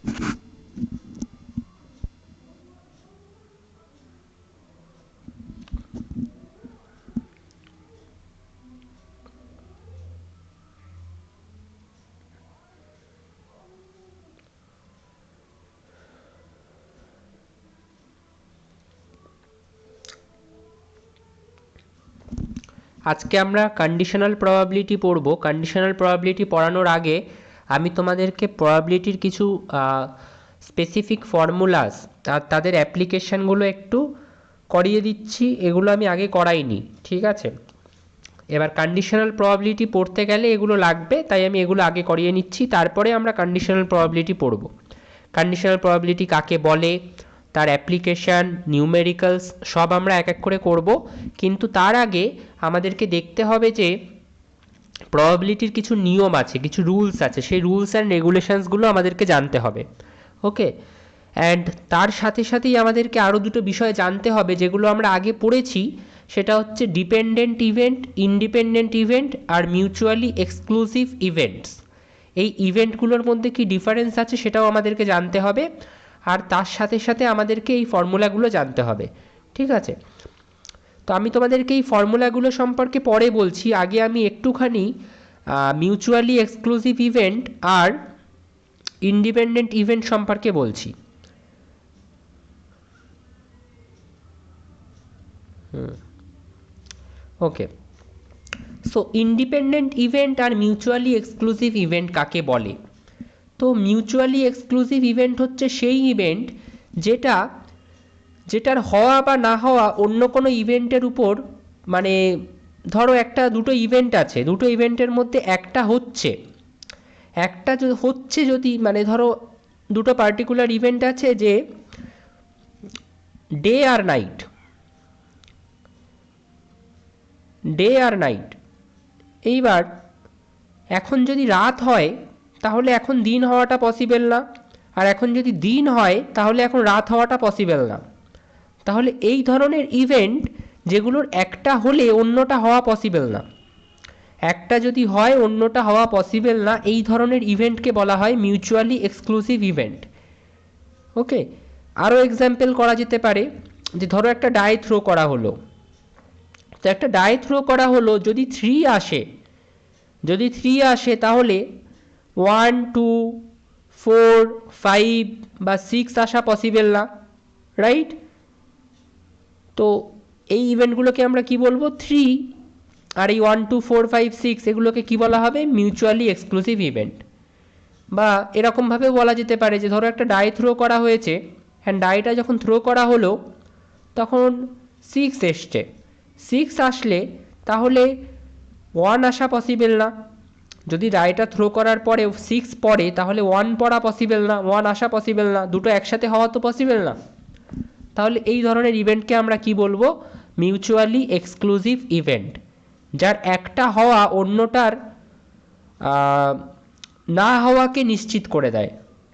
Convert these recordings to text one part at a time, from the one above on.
আজকে আমরা conditional probability পড়ব। কন্ডিশনাল প্রবাবিলিটি পড়ানোর আগে আমি তোমাদেরকে প্রবাবিলিটির কিছু স্পেসিফিক ফর্মুলাস আর তাদের অ্যাপ্লিকেশানগুলো একটু করিয়ে দিচ্ছি, এগুলো আমি আগে করাইনি, ঠিক আছে? এবার কন্ডিশনাল প্রবাবিলিটি পড়তে গেলে এগুলো লাগবে, তাই আমি এগুলো আগে করিয়ে নিচ্ছি, তারপরে আমরা কন্ডিশনাল প্রবাবিলিটি পড়ব। কন্ডিশনাল প্রবাবিলিটি কাকে বলে, তার অ্যাপ্লিকেশান, নিউমেরিক্যালস সব আমরা এক এক করে করব, কিন্তু তার আগে আমাদেরকে দেখতে হবে যে প্রবাবিলিটির কিছু নিয়ম আছে, কিছু রুলস আছে, সেই রুলস অ্যান্ড রেগুলেশনসগুলো আমাদেরকে জানতে হবে। ওকে, অ্যান্ড তার সাথে সাথেই আমাদেরকে আরও দুটো বিষয় জানতে হবে যেগুলো আমরা আগে পড়েছি, সেটা হচ্ছে ডিপেন্ডেন্ট ইভেন্ট, ইন্ডিপেন্ডেন্ট ইভেন্ট আর মিউচুয়ালি এক্সক্লুসিভ ইভেন্টস। এই ইভেন্টগুলোর মধ্যে কি ডিফারেন্স আছে সেটাও আমাদেরকে জানতে হবে, আর তার সাথে সাথে আমাদেরকে এই ফর্মুলাগুলো জানতে হবে, ঠিক আছে? তো আমি তোমাদেরকে এই ফর্মুলাগুলো সম্পর্কে পরে বলছি, আগে আমি একটুখানি মিউচুয়ালি এক্সক্লুসিভ ইভেন্ট আর ইন্ডিপেন্ডেন্ট ইভেন্ট সম্পর্কে বলছি। ওকে, সো ইন্ডিপেন্ডেন্ট ইভেন্ট আর মিউচুয়ালি এক্সক্লুসিভ ইভেন্ট কাকে বলে? তো মিউচুয়ালি এক্সক্লুসিভ ইভেন্ট হচ্ছে সেই ইভেন্ট যেটার হওয়া বা না হওয়া অন্য কোনো ইভেন্টের উপর, মানে ধরো দুটো ইভেন্ট আছে, দুটো ইভেন্টের মধ্যে একটা হচ্ছে, যদি মানে ধরো দুটো পার্টিকুলার ইভেন্ট আছে যে ডে আর নাইট, এইবার এখন যদি রাত হয় তাহলে এখন দিন হওয়াটা পসিবল না, আর এখন যদি দিন হয় তাহলে এখন রাত হওয়াটা পসিবল না। তাহলে এই ধরনের ইভেন্ট যেগুলোর একটা হলে অন্যটা হওয়া পসিবল না, একটা যদি হয় অন্যটা হওয়া পসিবল না, এই ধরনের ইভেন্টকে বলা হয় মিউচুয়ালি এক্সক্লুসিভ ইভেন্ট। ওকে, আরও এক্সাম্পল করা যেতে পারে যে ধরো একটা ডাই থ্রো করা হলো, তো একটা ডাই থ্রো করা হলো, যদি 3 আসে তাহলে 1, 2, 4, 5 বা 6 আসা পসিবল না, রাইট? তো এই ইভেন্টগুলোকে আমরা কি বলবো? 3। আর এই 1, 2, 4, 5, 6 এগুলোকে কি বলা হবে? Mutually exclusive event. বা এরকমভাবে বলা যেতে পারে যে ধরো একটা ডাই থ্রো করা হয়েছে, হ্যাঁ ডাইটা যখন থ্রো করা হলো তখন 6 এসছে, 6 আসলে তাহলে 1 আসা পসিবল না, যদি ডাইটা থ্রো করার পরে 6 পড়ে তাহলে 1 পড়া পসিবল না, 1 আসা পসিবল না, দুটো একসাথে হওয়া তো পসিবল না। তাহলে এই ধরনের ইভেন্টকে আমরা কি বলবো? মিউচুয়ালি এক্সক্লুসিভ ইভেন্ট, যার একটা হওয়া অন্যটার না হওয়াকে নিশ্চিত করে দেয়,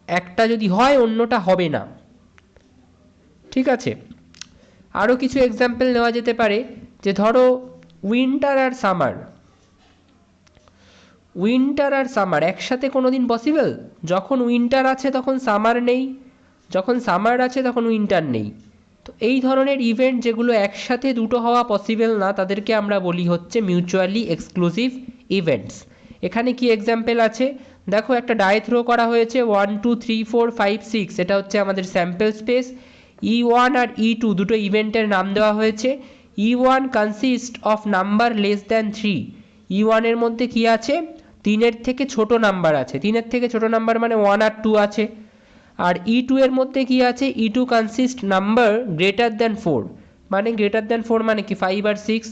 একটা যদি হয় অন্যটা হবে না, ঠিক আছে? আরও কিছু এক্সাম্পল নেওয়া যেতে পারে যে ধরো উইন্টার আর সামার একসাথে কোনো দিন পসিবল? যখন উইন্টার আছে তখন সামার নেই, যখন সামার আছে তখন উইন্টার নেই। তো এই ধরনের ইভেন্ট যেগুলো একসাথে দুটো হওয়া পসিবল না তাদেরকে আমরা বলি হচ্ছে মিউচুয়ালি এক্সক্লুসিভ ইভেন্টস। এখানে কি এক্সাম্পল আছে দেখো, একটা ডাই থ্রো করা হয়েছে 1, 2, 3, 4, 5, 6, এটা হচ্ছে আমাদের স্যাম্পল স্পেস। E1 আর E2 দুটো ইভেন্টের নাম দেওয়া হয়েছে। E1 consist of number less than 3। E1 এর মধ্যে কি আছে? 3-এর থেকে ছোট নাম্বার আছে, 3-এর থেকে ছোট নাম্বার মানে 1 আর 2 আছে। আর E2 এর মধ্যে কি আছে? E2 consist number greater than 4, মানে গ্রেটার দ্যান 4 মানে কি 5 আর 6।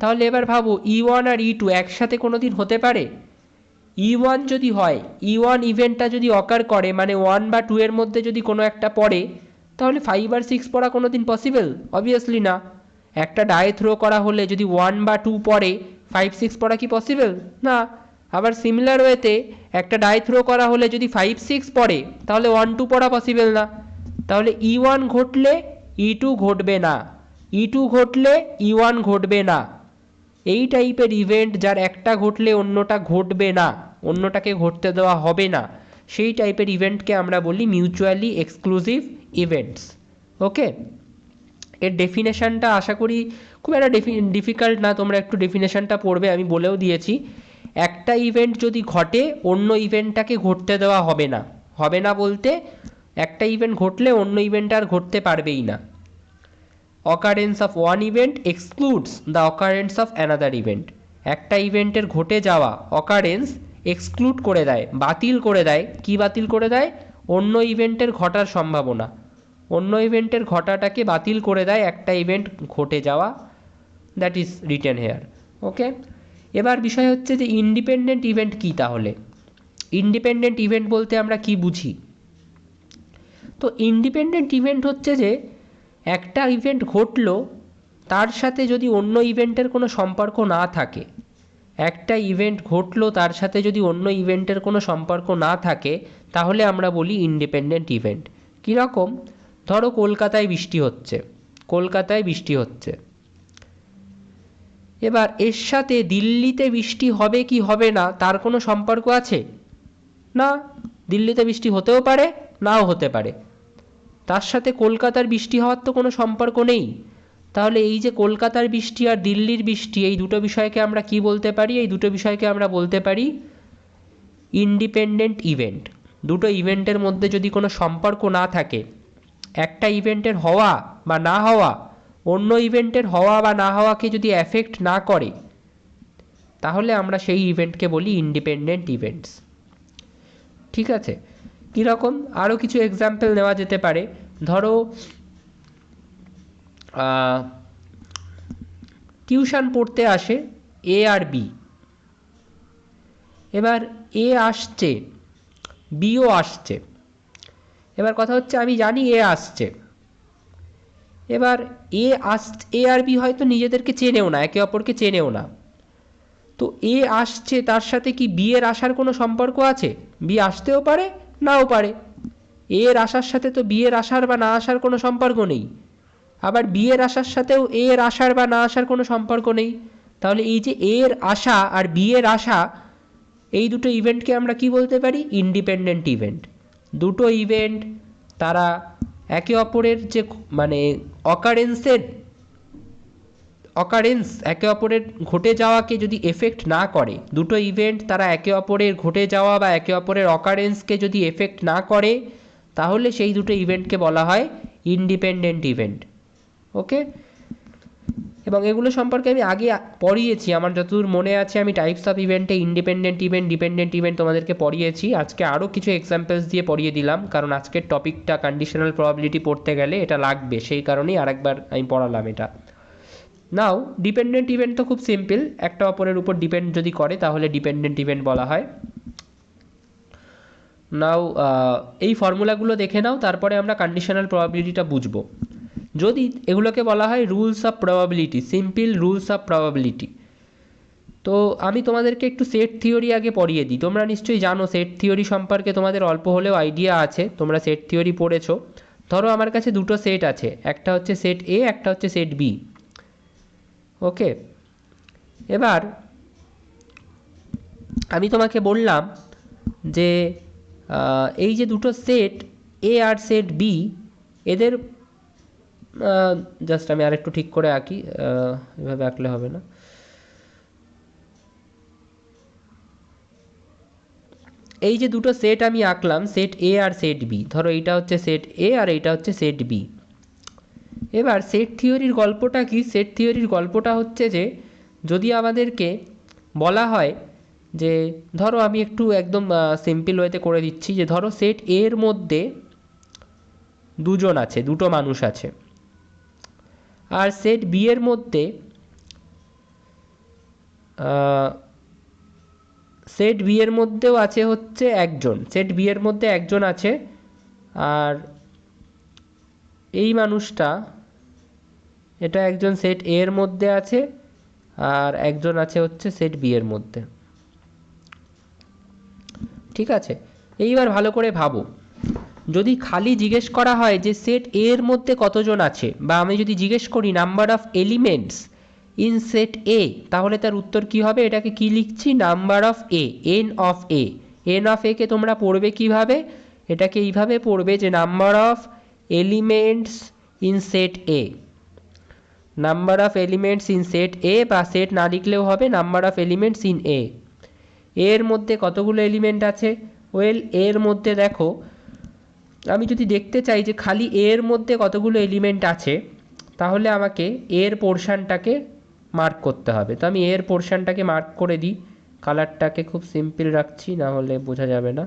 তাহলে এবার ভাবো E1 আর E2 একসাথে কোনো দিন হতে পারে? E1 যদি হয়, E1 ইভেন্টটা যদি অকার করে মানে 1 বা 2 এর মধ্যে যদি কোনো একটা পড়ে, তাহলে 5 আর 6 পড়া কোনো দিন পসিবল? অবভিয়াসলি না। একটা ডাই থ্রো করা হলে যদি 1 বা 2 পড়ে, 5, 6 পড়া কি পসিবল? না। আবার সিমিলার ওয়েতে একটা ডাই থ্রো করা হলে যদি 5, 6 পড়ে তাহলে 1, 2 পড়া পসিবল না। তাহলে E1 ঘটলে E2 ঘটবে না, E2 ঘটলে E1 ঘটবে না। এই টাইপের ইভেন্ট যার একটা ঘটলে অন্যটা ঘটবে না, অন্যটাকে ঘটতে দেওয়া হবে না, সেই টাইপের ইভেন্টকে আমরা বলি মিউচুয়ালি এক্সক্লুসিভ ইভেন্টস। ওকে, এর ডেফিনেশনটা আশা করি খুব একটা ডিফিকাল্ট না, তোমরা একটু ডেফিনেশনটা পড়বে, আমি বলেও দিয়েছি। একটা ইভেন্ট যদি ঘটে অন্য ইভেন্টটাকে ঘটতে দেওয়া হবে না। হবে না বলতে একটা ইভেন্ট ঘটলে অন্য ইভেন্ট আর ঘটতে পারবেই না। Occurrence of one event excludes the occurrence of another event. একটা ইভেন্টের ঘটে যাওয়া অকারেন্স এক্সক্লুড করে দেয়, বাতিল করে দেয়। কি বাতিল করে দেয়? অন্য ইভেন্টের ঘটার সম্ভাবনা, অন্য ইভেন্টের ঘটাটাকে বাতিল করে দেয় একটা ইভেন্ট ঘটে যাওয়া। That is written here. Okay, এবার বিষয় হচ্ছে যে ইন্ডিপেন্ডেন্ট ইভেন্ট কী তাহলে? ইন্ডিপেন্ডেন্ট ইভেন্ট বলতে আমরা কি বুঝি? তো ইন্ডিপেন্ডেন্ট ইভেন্ট হচ্ছে যে একটা ইভেন্ট ঘটলো, তার সাথে যদি অন্য ইভেন্টের কোনো সম্পর্ক না থাকে, একটা ইভেন্ট ঘটলো তার সাথে যদি অন্য ইভেন্টের কোনো সম্পর্ক না থাকে, তাহলে আমরা বলি ইন্ডিপেন্ডেন্ট ইভেন্ট। কীরকম? ধরো কলকাতায় বৃষ্টি হচ্ছে, কলকাতায় বৃষ্টি হচ্ছে, এবার এর সাথে দিল্লিতে বৃষ্টি হবে কি হবে না তার কোনো সম্পর্ক আছে? না, দিল্লিতে বৃষ্টি হতেও পারে, নাও হতে পারে, তার সাথে কলকাতার বৃষ্টি হওয়ার তো কোনো সম্পর্ক নেই। তাহলে এই যে কলকাতার বৃষ্টি আর দিল্লির বৃষ্টি, এই দুটো বিষয়কে আমরা কি বলতে পারি? এই দুটো বিষয়কে আমরা বলতে পারি ইন্ডিপেন্ডেন্ট ইভেন্ট। দুটো ইভেন্টের মধ্যে যদি কোনো সম্পর্ক না থাকে, একটা ইভেন্টের হওয়া বা না হওয়া অন্য ইভেন্টের হওয়া বা না হওয়াকে যদি এফেক্ট না করে, তাহলে আমরা সেই ইভেন্টকে বলি ইন্ডিপেন্ডেন্ট ইভেন্টস। ঠিক আছে? কীরকম? আরও কিছু এক্সাম্পল নেওয়া যেতে পারে। ধরো টিউশন পড়তে আসে এ আর বি, এবার এ আসছে, বিও আসছে। এবার কথা হচ্ছে আমি জানি এ আসছে, এবার এ আর বি হয়তো নিজেদেরকে চেনেও না, একে অপরকে চেনেও না। তো এ আসছে, তার সাথে কি বি এর আসার কোনো সম্পর্ক আছে? বি আসতেও পারে, নাও পারে। এ এর আসার সাথে তো বি এর আসার বা না আসার কোনো সম্পর্ক নেই, আবার বি এর আসার সাথেও এ এর আসার বা না আসার কোনো সম্পর্ক নেই। তাহলে এই যে এ এর আসা আর বি এর আসা, এই দুটো ইভেন্টকে আমরা কি বলতে পারি? Independent event. দুটো ইভেন্ট তারা একে অপরের যে মানে অকারেন্স একে অপরের ঘটে যাওয়াকে যদি এফেক্ট না করে, দুটো ইভেন্ট তারা একে অপরের ঘটে যাওয়া বা একে অপরের অকারেন্সকে যদি এফেক্ট না করে, তাহলে সেই দুটো ইভেন্টকে বলা হয় ইন্ডিপেন্ডেন্ট ইভেন্ট। ওকে, এবং এগুলো সম্পর্কে আমি আগে পড়িয়েছি, আমার যতদূর মনে আছে আমি টাইপস অফ ইভেন্টে ইন্ডিপেন্ডেন্ট ইভেন্ট, ডিপেন্ডেন্ট ইভেন্ট তোমাদেরকে পড়িয়েছি। আজকে আরও কিছু এক্সাম্পলস দিয়ে পড়িয়ে দিলাম, কারণ আজকের টপিকটা কন্ডিশনাল প্রবাবিলিটি পড়তে গেলে এটা লাগবে, সেই কারণেই আরেকবার আমি পড়ালাম এটা। নাও ডিপেন্ডেন্ট ইভেন্ট তো খুব সিম্পল, একটা অপরের উপর ডিপেন্ড যদি করে তাহলে ডিপেন্ডেন্ট ইভেন্ট বলা হয়। নাও এই ফর্মুলাগুলো দেখে নাও, তারপরে আমরা কন্ডিশনাল প্রবাবিলিটিটা বুঝবো। যদি এগুলোকে বলা হয় rules of probability, simple rules of probability. তো আমি তোমাদেরকে একটু সেট থিওরি আগে পড়িয়ে দিই। তোমরা নিশ্চয়ই জানো সেট থিওরি সম্পর্কে, তোমাদের অল্প হলেও আইডিয়া আছে, তোমরা সেট থিওরি পড়েছো। ধরো আমার কাছে দুটো সেট আছে, একটা হচ্ছে সেট এ, একটা হচ্ছে সেট বি। ওকে, এবার আমি তোমাকে বললাম যে এই যে দুটো সেট এ আর সেট বি, এদের জাস্ট আমি আরেকটু ঠিক করে আঁকি, এভাবে আঁকলে হবে না। এই যে দুটো সেট আমি আঁকলাম, সেট এ আর সেট বি, ধরো এইটা হচ্ছে সেট এ আর এইটা হচ্ছে সেট বি। এবার সেট থিওরির গল্পটা কি? সেট থিওরির গল্পটা হচ্ছে যে যদি আমাদেরকে বলা হয় যে, ধরো আমি একটু একদম সিম্পল ওয়েতে করে দিচ্ছি, যে ধরো সেট এর মধ্যে দুজন আছে, দুটো মানুষ আছে, আর সেট বি এর মধ্যে সেট বি এর মধ্যেও আছে হচ্ছে একজন, সেট বি এর মধ্যে একজন আছে, আর এই মানুষটা, এটা একজন সেট এ এর মধ্যে আছে আর একজন আছে হচ্ছে সেট বি এর মধ্যে। ঠিক আছে, এইবার ভালো করে ভাবো, যদি খালি জিজ্ঞেস করা হয় যে সেট এ এর মধ্যে কতজন আছে, বা আমি যদি জিজ্ঞেস করি number of elements in set A, তাহলে তার উত্তর কি হবে? এটাকে কি লিখছি? Number of A, N of A, N of A কে তোমরা পড়বে কিভাবে, এটাকে এইভাবে পড়বে যে number of elements in set A, number of elements in set A, বা সেট না লিখলেও হবে number of elements in A. এর মধ্যে কতগুলো এলিমেন্ট আছে? ওয়েল, এর মধ্যে দেখো, আমি যদি দেখতে চাই যে খালি এর মধ্যে কতগুলো এলিমেন্ট আছে, তাহলে আমাকে এর পোর্শনটাকে মার্ক করতে হবে। তো আমি এর পোর্শনটাকে মার্ক করে দিই, কালারটাকে খুব সিম্পল রাখছি, না হলে বোঝা যাবে না।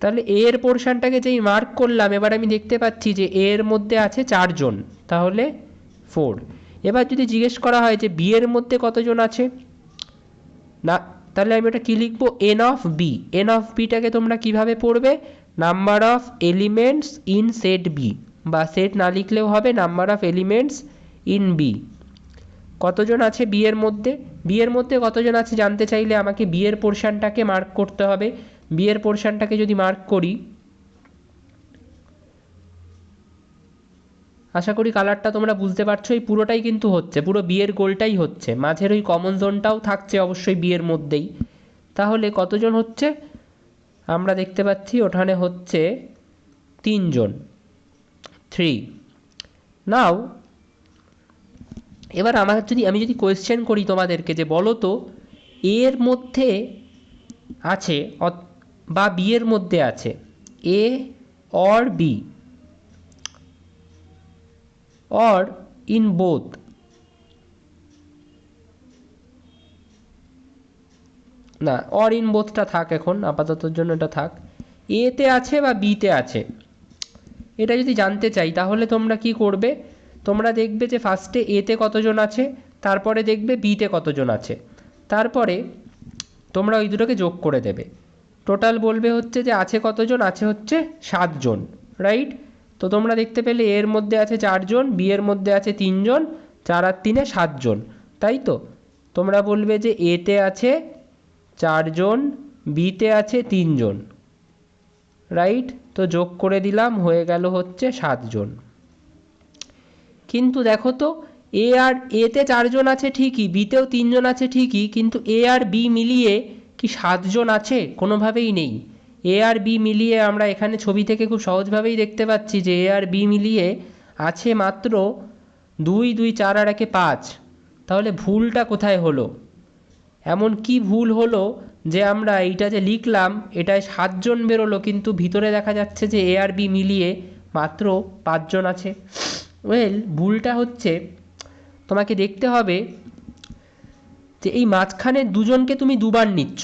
তাহলে এর পোর্শনটাকে যেই মার্ক করলাম, এবার আমি দেখতে পাচ্ছি যে এর মধ্যে আছে 4 জন, তাহলে 4। এবার যদি জিজ্ঞেস করা হয় যে বি এর মধ্যে কতজন আছে, না, তাহলে আমি ওটা কি লিখবো? N of B. N of বিটাকে তোমরা কিভাবে পড়বে? Number of elements in set B, বা সেট না লিখলেও হবে number of elements in B. কতজন আছে বি এর মধ্যে? বি এর মধ্যে কতজন আছে জানতে চাইলে আমাকে বি এর পোর্শনটাকে মার্ক করতে হবে। বি এর পোর্শনটাকে যদি মার্ক করি, আশা করি কালারটা তোমরা বুঝতে পারছো, এই পুরোটাই কিন্তু হচ্ছে, পুরো বি এর গোলটাই হচ্ছে, মাঝের ওই কমন জোনটাও থাকছে অবশ্যই বি এর মধ্যেই। তাহলে কতজন হচ্ছে? আমরা দেখতে পাচ্ছি ওখানে হচ্ছে 3 জন, 3। নাও এবার আমি যদি কোয়েশ্চেন করি তোমাদেরকে যে বলো তো এর মধ্যে আছে বা বি এর মধ্যে আছে A or B, or in both, না অর ইন বোথটা থাক, এখন আপাততর জন্য এটা থাক, এ তে আছে বা বি তে আছে, এটা যদি জানতে চাই তাহলে তোমরা কি করবে? তোমরা দেখবে যে ফার্স্টে এ তে কতজন আছে, তারপরে দেখবে বি তে কতজন আছে, তারপরে তোমরা ওই দুটোকে যোগ করে দেবে। টোটাল বলবে হচ্ছে যে আছে কতজন, আছে হচ্ছে 7 জন, রাইট? তো তোমরা দেখতে পেলে এর মধ্যে আছে 4 জন, বি এর মধ্যে আছে 3 জন, 4 আর 3 7 জন, তাই তো? তোমরা বলবে যে এ তে আছে 4 জন, বি তে আছে 3 জন, রাইট? তো যোগ করে দিলাম, হয়ে গেল হচ্ছে 7 জন। কিন্তু দেখো তো এ তে 4 জন আছে ঠিকই, বি তেও 3 জন আছে ঠিকই, কিন্তু এ আর বি মিলিয়ে কি 7 জন আছে? কোনোভাবেই নেই। এ আর বি মিলিয়ে আমরা এখানে ছবি থেকে খুব সহজভাবেই দেখতে পাচ্ছি যে এ আর বি মিলিয়ে আছে মাত্র 2 2 4 আর 1 5। তাহলে ভুলটা কোথায় হলো? এমন কি ভুল হলো যে আমরা এইটা যে লিখলাম এটায় 7 জন বেরোলো, কিন্তু ভিতরে দেখা যাচ্ছে যে এ আর বি মিলিয়ে মাত্র 5 জন আছে? ওয়েল, ভুলটা হচ্ছে, তোমাকে দেখতে হবে যে এই মাঝখানে দুজনকে তুমি দুবার নিচ্ছ।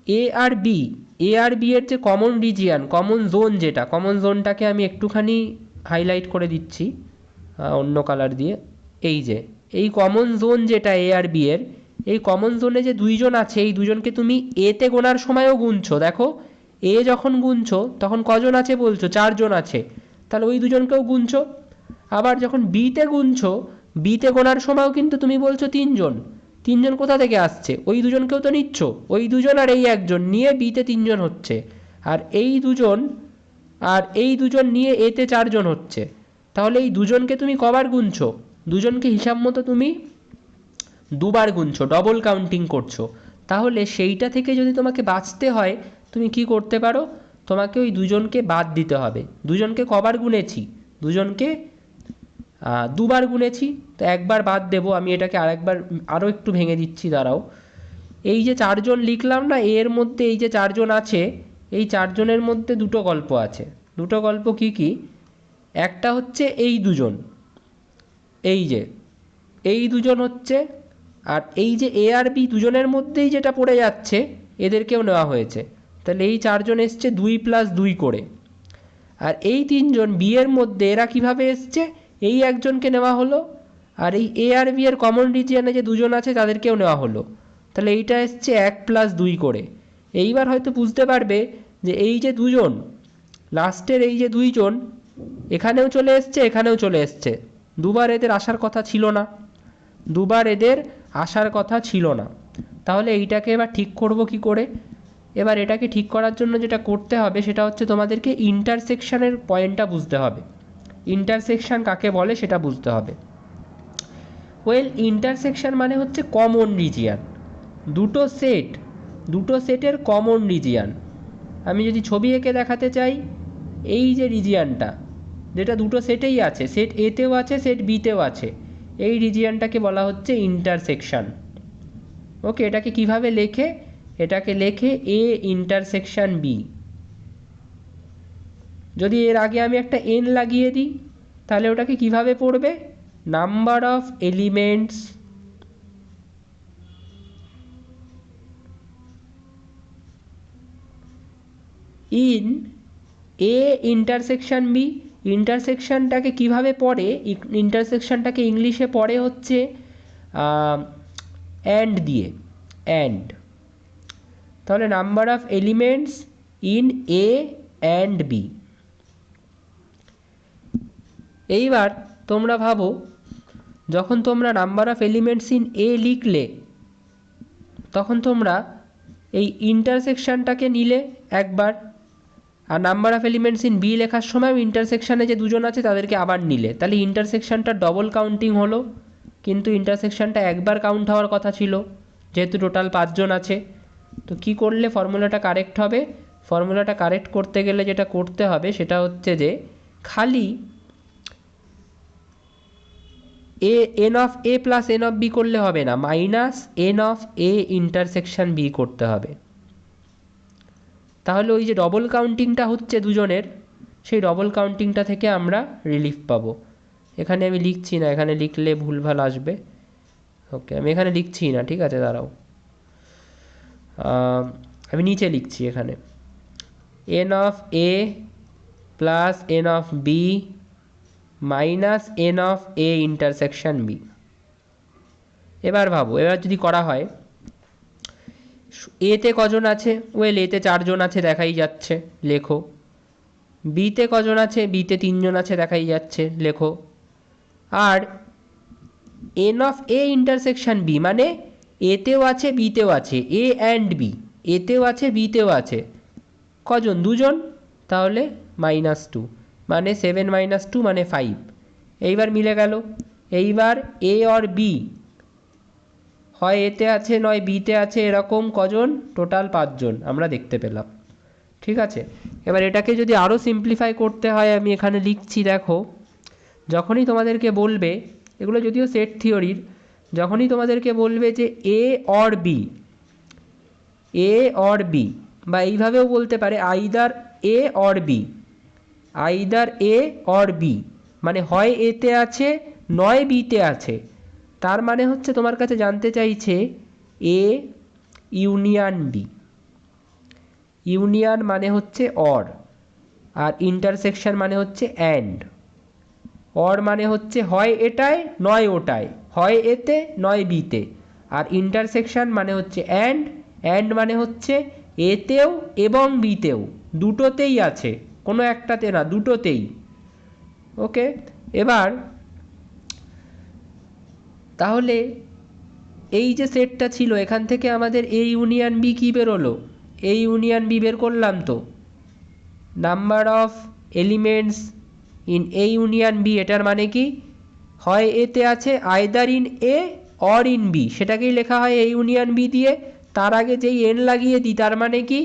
এ আর বি, এ আর বি এর যে কমন রিজিয়ান, কমন জোন, যেটা কমন জোনটাকে আমি একটুখানি হাইলাইট করে দিচ্ছি অন্য কালার দিয়ে, এই যে এই কমন জোন যেটা এ আর বি এর, এই কমন জোনে যে দুইজন আছে, এই দুজনকে তুমি এতে গোনার সময়ও গুনছো। দেখো এ যখন গুনছো তখন কজন আছে বলছো? 4 জন আছে, তাহলে ওই দুজনকেও গুনছো। আবার যখন বিতে গুনছো, বিতে গোনার সময়ও কিন্তু তুমি বলছো 3 জন। 3 জন কোথা থেকে আসছে? ওই দুজনকেও তো নিচ্ছ, ওই দুজন আর এই একজন নিয়ে বিতে 3 জন হচ্ছে, আর এই দুজন আর এই দুজন নিয়ে এতে 4 জন হচ্ছে। তাহলে এই দুজনকে তুমি কবার গুনছো? দুজনকে হিসাব মতো তুমি দুবার গুনছো, ডবল কাউন্টিং করছো। তাহলে সেইটা থেকে যদি তোমাকে বাঁচতে হয়, তুমি কি করতে পারো? তোমাকে ওই দুজনকে বাদ দিতে হবে। দুজনকে কবার গুনেছি? দুজনকে দুবার গুনেছি, তো একবার বাদ দেবো। আমি এটাকে আরও একটু ভেঙে দিচ্ছি, দাঁড়াও। এই যে 4 জন লিখলাম না এর মধ্যে, এই যে 4 জন আছে, এই 4 জনের মধ্যে দুটো গল্প আছে। দুটো গল্প কি কি? একটা হচ্ছে এই দুজন, এই যে এই দুজন হচ্ছে, আর এই যে এ আর বি দুজনের মধ্যেই যেটা পড়ে যাচ্ছে এদেরকেও নেওয়া হয়েছে। তাহলে এই 4 জন এসছে 2 + 2 করে। আর এই 3 জন বি এর মধ্যে এরা কিভাবে এসছে? এই একজনকে নেওয়া হলো, আর এই এ আর বি এর কমন রিজিয়নে যে দুজন আছে তাদেরকেও নেওয়া হলো। তাহলে এইটা এসছে 1 + 2 করে। এইবার হয়তো বুঝতে পারবে যে এই যে দুজন লাস্টের, এই যে 2 জন এখানেও চলে এসছে, এখানেও চলে এসছে। দুবার এদের আসার কথা ছিল না, দুবার এদের আসার কথা ছিল না। তাহলে এইটাকে এবার ঠিক করব কি করে? এবার এটাকে ঠিক করার জন্য যেটা করতে হবে সেটা হচ্ছে তোমাদেরকে ইন্টারসেকশনের পয়েন্টটা বুঝতে হবে। ইন্টারসেকশন কাকে বলে সেটা বুঝতে হবে। ওয়েল ইন্টারসেকশন মানে হচ্ছে কমন রিজিয়ান, দুটো সেটের কমন রিজিয়ান। আমি যদি ছবি এঁকে দেখাতে চাই, এই যে রিজিয়ানটা যেটা দুটো সেটেই আছে, সেট এতেও আছে সেট বিতেও আছে, এই রিজিয়ানটাকে বলা হচ্ছে ইন্টারসেকশন। ওকে, এটাকে কিভাবে লেখে? এটাকে লেখে এ ইন্টারসেকশন বি। যদি এর আগে আমি একটা এন লাগিয়ে দিই তাহলে ওটাকে কিভাবে পড়বে? Number of elements in A intersection B. ইন্টারসেকশনটাকে কিভাবে পড়ে? ইন্টারসেকশনটাকে ইংলিশে পড়ে হচ্ছে অ্যান্ড দিয়ে, অ্যান্ড। তাহলে number of elements in A and B. এইবার তোমরা ভাবো, যখন তোমরা number of elements in A লিখলে তখন তোমরা এই ইন্টারসেকশনটাকে নিলে একবার, আর number of elements in B লেখার সময় ইন্টারসেকশানে যে দুজন আছে তাদেরকে আবার নিলে, তাহলে ইন্টারসেকশনটা ডবল কাউন্টিং হলো। কিন্তু ইন্টারসেকশনটা একবার কাউন্ট হওয়ার কথা ছিল, যেহেতু টোটাল 5 জন আছে। তো কি করলে ফর্মুলাটা কারেক্ট হবে? ফর্মুলাটা কারেক্ট করতে গেলে যেটা করতে হবে সেটা হচ্ছে যে খালি n of A plus n of B করলে হবে না, minus n of A intersection B করতে হবে। তাহলে ওই যে ডবল কাউন্টিংটা হচ্ছে দুজনের, সেই ডবল কাউন্টিংটা থেকে আমরা রিলিফ পাবো। এখানে আমি লিখছি না, এখানে লিখলে ভুলভাল আসবে। ওকে, আমি এখানে লিখছি না, ঠিক আছে, দাঁড়াও, আমি নিচে লিখছি এখানে n of A plus n of B minus n of A intersection B. এবার ভাবো, এবার যদি করা হয়, এতে কজন আছে? ওয়েল এতে 4 জন আছে, দেখাই যাচ্ছে, লেখো। বিতে কজন আছে? বিতে 3 জন আছে, দেখাই যাচ্ছে, লেখো। আর N of A intersection B মানে এতেও আছে বিতেও আছে, এ অ্যান্ড বি, এতেও আছে বিতেও আছে, কজন? 2 জন, তাহলে -2, মানে 7 - 2 মানে 5। এইবার মিলে গেল। এইবার এ অর বি হয় এতে আছে নয় বিতে আছে, এরকম কজন? টোটাল 5 জন আমরা দেখতে পেলাম, ঠিক আছে। এবার এটাকে যদি আরও সিম্পলিফাই করতে হয়, আমি এখানে লিখছি, দেখো, যখনই তোমাদেরকে বলবে, এগুলো যদিও সেট থিওরির, যখনই তোমাদেরকে বলবে যে A or B, A or B, বা এইভাবেও বলতে পারে either A or B, either A or B, মানে হয় এতে আছে নয় বিতে আছে, তার মানে হচ্ছে তোমার কাছে জানতে চাইছে এ ইউনিয়ন বি। ইউনিয়ন মানে হচ্ছে অর, আর ইন্টারসেকশন মানে হচ্ছে অ্যান্ড। অর মানে হচ্ছে হয় এটায় নয় ওটায়, হয় এতে নয় বিতে। আর ইন্টারসেকশন মানে হচ্ছে অ্যান্ড, অ্যান্ড মানে হচ্ছে এতেও এবং বিতেও, দুটোতেই আছে, কোনো একটাতে না, দুটোতেই। ওকে, এবার তাহলে এই যে সেটটা ছিল, এখান থেকে আমাদের এ ইউনিয়ন বি কী বেরোলো? এ ইউনিয়ন বি বের করলাম তো, number of elements in A union B, এটার মানে কি? হয় এতে আছে either in A or in B, সেটাকেই লেখা হয় এ ইউনিয়ন বি দিয়ে। তার আগে যেই এন লাগিয়ে দিই, তার মানে কি?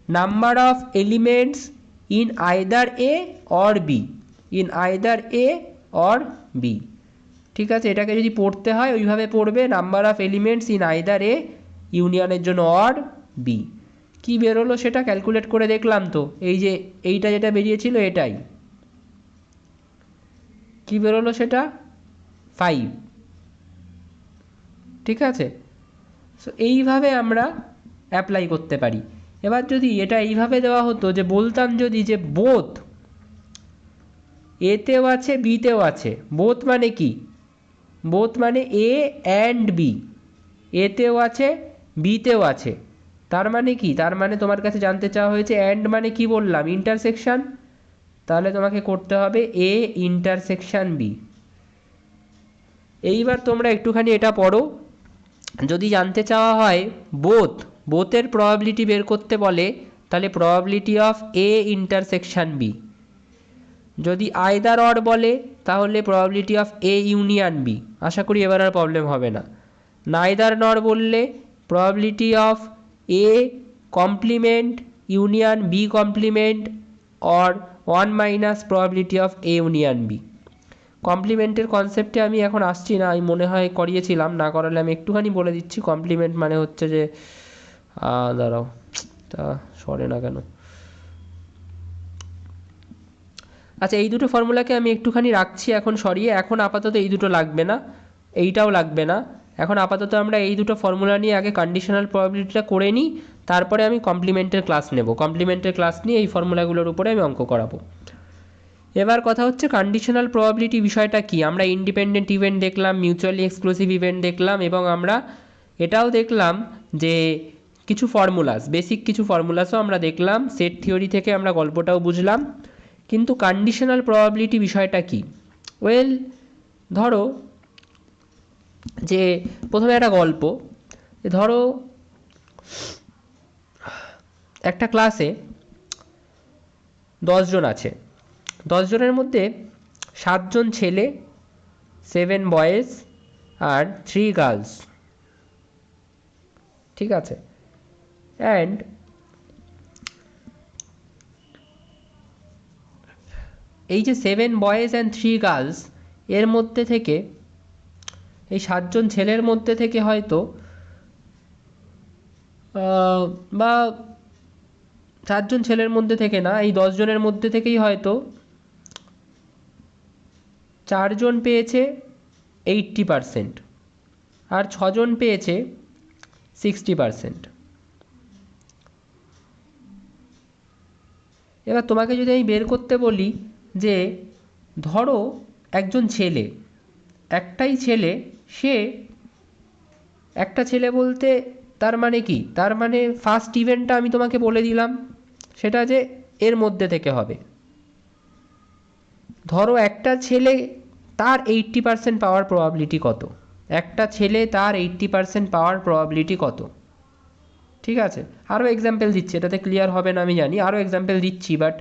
Number of elements in either A or B, in either A or B, ঠিক আছে। এটাকে যদি পড়তে হয় ওইভাবে পড়বে, number of elements in either A, ইউনিয়নের জন্য অর বি। কী বেরোলো সেটা ক্যালকুলেট করে দেখলাম তো, এই যে এইটা যেটা বেরিয়েছিল এটাই, কী বেরোলো সেটা? 5, ঠিক আছে। সো এইভাবে আমরা অ্যাপ্লাই করতে পারি। এবার যদি এটা এইভাবে দেওয়া হতো, যে বলতাম যদি যে বোথ এতেও আছে বিতেও আছে, বোথ মানে কি? বোথ মানে এ অ্যান্ড বি, এতেও আছে বিতেও আছে, তার মানে কি? তার মানে তোমার কাছে জানতে চাওয়া হয়েছে অ্যান্ড মানে কি বললাম? ইন্টারসেকশন, তাহলে তোমাকে করতে হবে এ ইন্টারসেকশন বি। এইবার তোমরা একটুখানি এটা পড়ো, যদি জানতে চাওয়া হয় বোথের প্রবাবিলিটি বের করতে বলে, তাহলে probability of A intersection B. যদি আইদার অর বলে, তাহলে probability of A union B, আশা করি এবার আর প্রবলেম হবে না। নাইদার নর বললে probability of A complement union B complement or 1 minus probability of A union B. কমপ্লিমেন্টের কনসেপ্টে আমি এখন আসছি না, আমি মনে হয় করিয়েছিলাম, না করালে আমি একটুখানি বলে দিচ্ছি। কমপ্লিমেন্ট মানে হচ্ছে যে দাঁড়াও, তা সরে না কেন, আচ্ছা এই দুটো ফর্মুলাকে আমি একটুখানি রাখছি এখন সরিয়ে, এখন আপাতত এই দুটো লাগবে না, এইটাও লাগবে না। এখন আপাতত আমরা এই দুটো ফর্মুলা নিয়ে আগে কন্ডিশনাল প্রবাবিলিটিটা করে নিই, তারপরে আমি কমপ্লিমেন্টের ক্লাস নেব। কমপ্লিমেন্টের ক্লাস নিয়ে এই ফর্মুলাগুলোর উপরে আমি অঙ্ক করাবো। এবার কথা হচ্ছে কন্ডিশনাল প্রবাবিলিটি বিষয়টা কি। আমরা ইন্ডিপেন্ডেন্ট ইভেন্ট দেখলাম, মিউচুয়ালি এক্সক্লুসিভ ইভেন্ট দেখলাম, এবং আমরা এটাও দেখলাম যে কিছু ফর্মুলাস, বেসিক কিছু ফর্মুলাসও আমরা দেখলাম, সেট থিওরি থেকে আমরা গল্পটাও বুঝলাম। কিন্তু কন্ডিশনাল প্রবাবিলিটি বিষয়টা কি? ওয়েল, ধরো যে প্রথমে একটা গল্প, ধরো একটা ক্লাসে 10 জন আছে, 10 জনের মধ্যে 7 জন ছেলে, 7 বয়েজ আর 3 গার্লস, ঠিক আছে। অ্যান্ড এই যে 7 বয়েজ অ্যান্ড 3 গার্লস, এর মধ্যে থেকে এই 7 জন ছেলের মধ্যে থেকে হয়তো বা 7 জন ছেলের মধ্যে থেকে না, এই 10 জনের মধ্যে থেকেই হয়তো 4 জন পেয়েছে 80% আর 6 জন পেয়েছে 60%। এবার তোমাকে যদি আমি বের করতে বলি যে ধরো একজন ছেলে, একটাই ছেলে, সে একটা ছেলে বলতে তার মানে কি, তার মানে ফার্স্ট ইভেন্টটা আমি তোমাকে বলে দিলাম, সেটা যে এর মধ্যে থেকে হবে। ধরো একটা ছেলে, তার 80% পাওয়ার প্রবাবিলিটি কত, একটা ছেলে তার 80% পাওয়ার প্রবাবিলিটি কত, ঠিক আছে। আরও এক্সাম্পল দিচ্ছি, এটাতে ক্লিয়ার হবে না আমি জানি, আরও এক্সাম্পল দিচ্ছি, বাট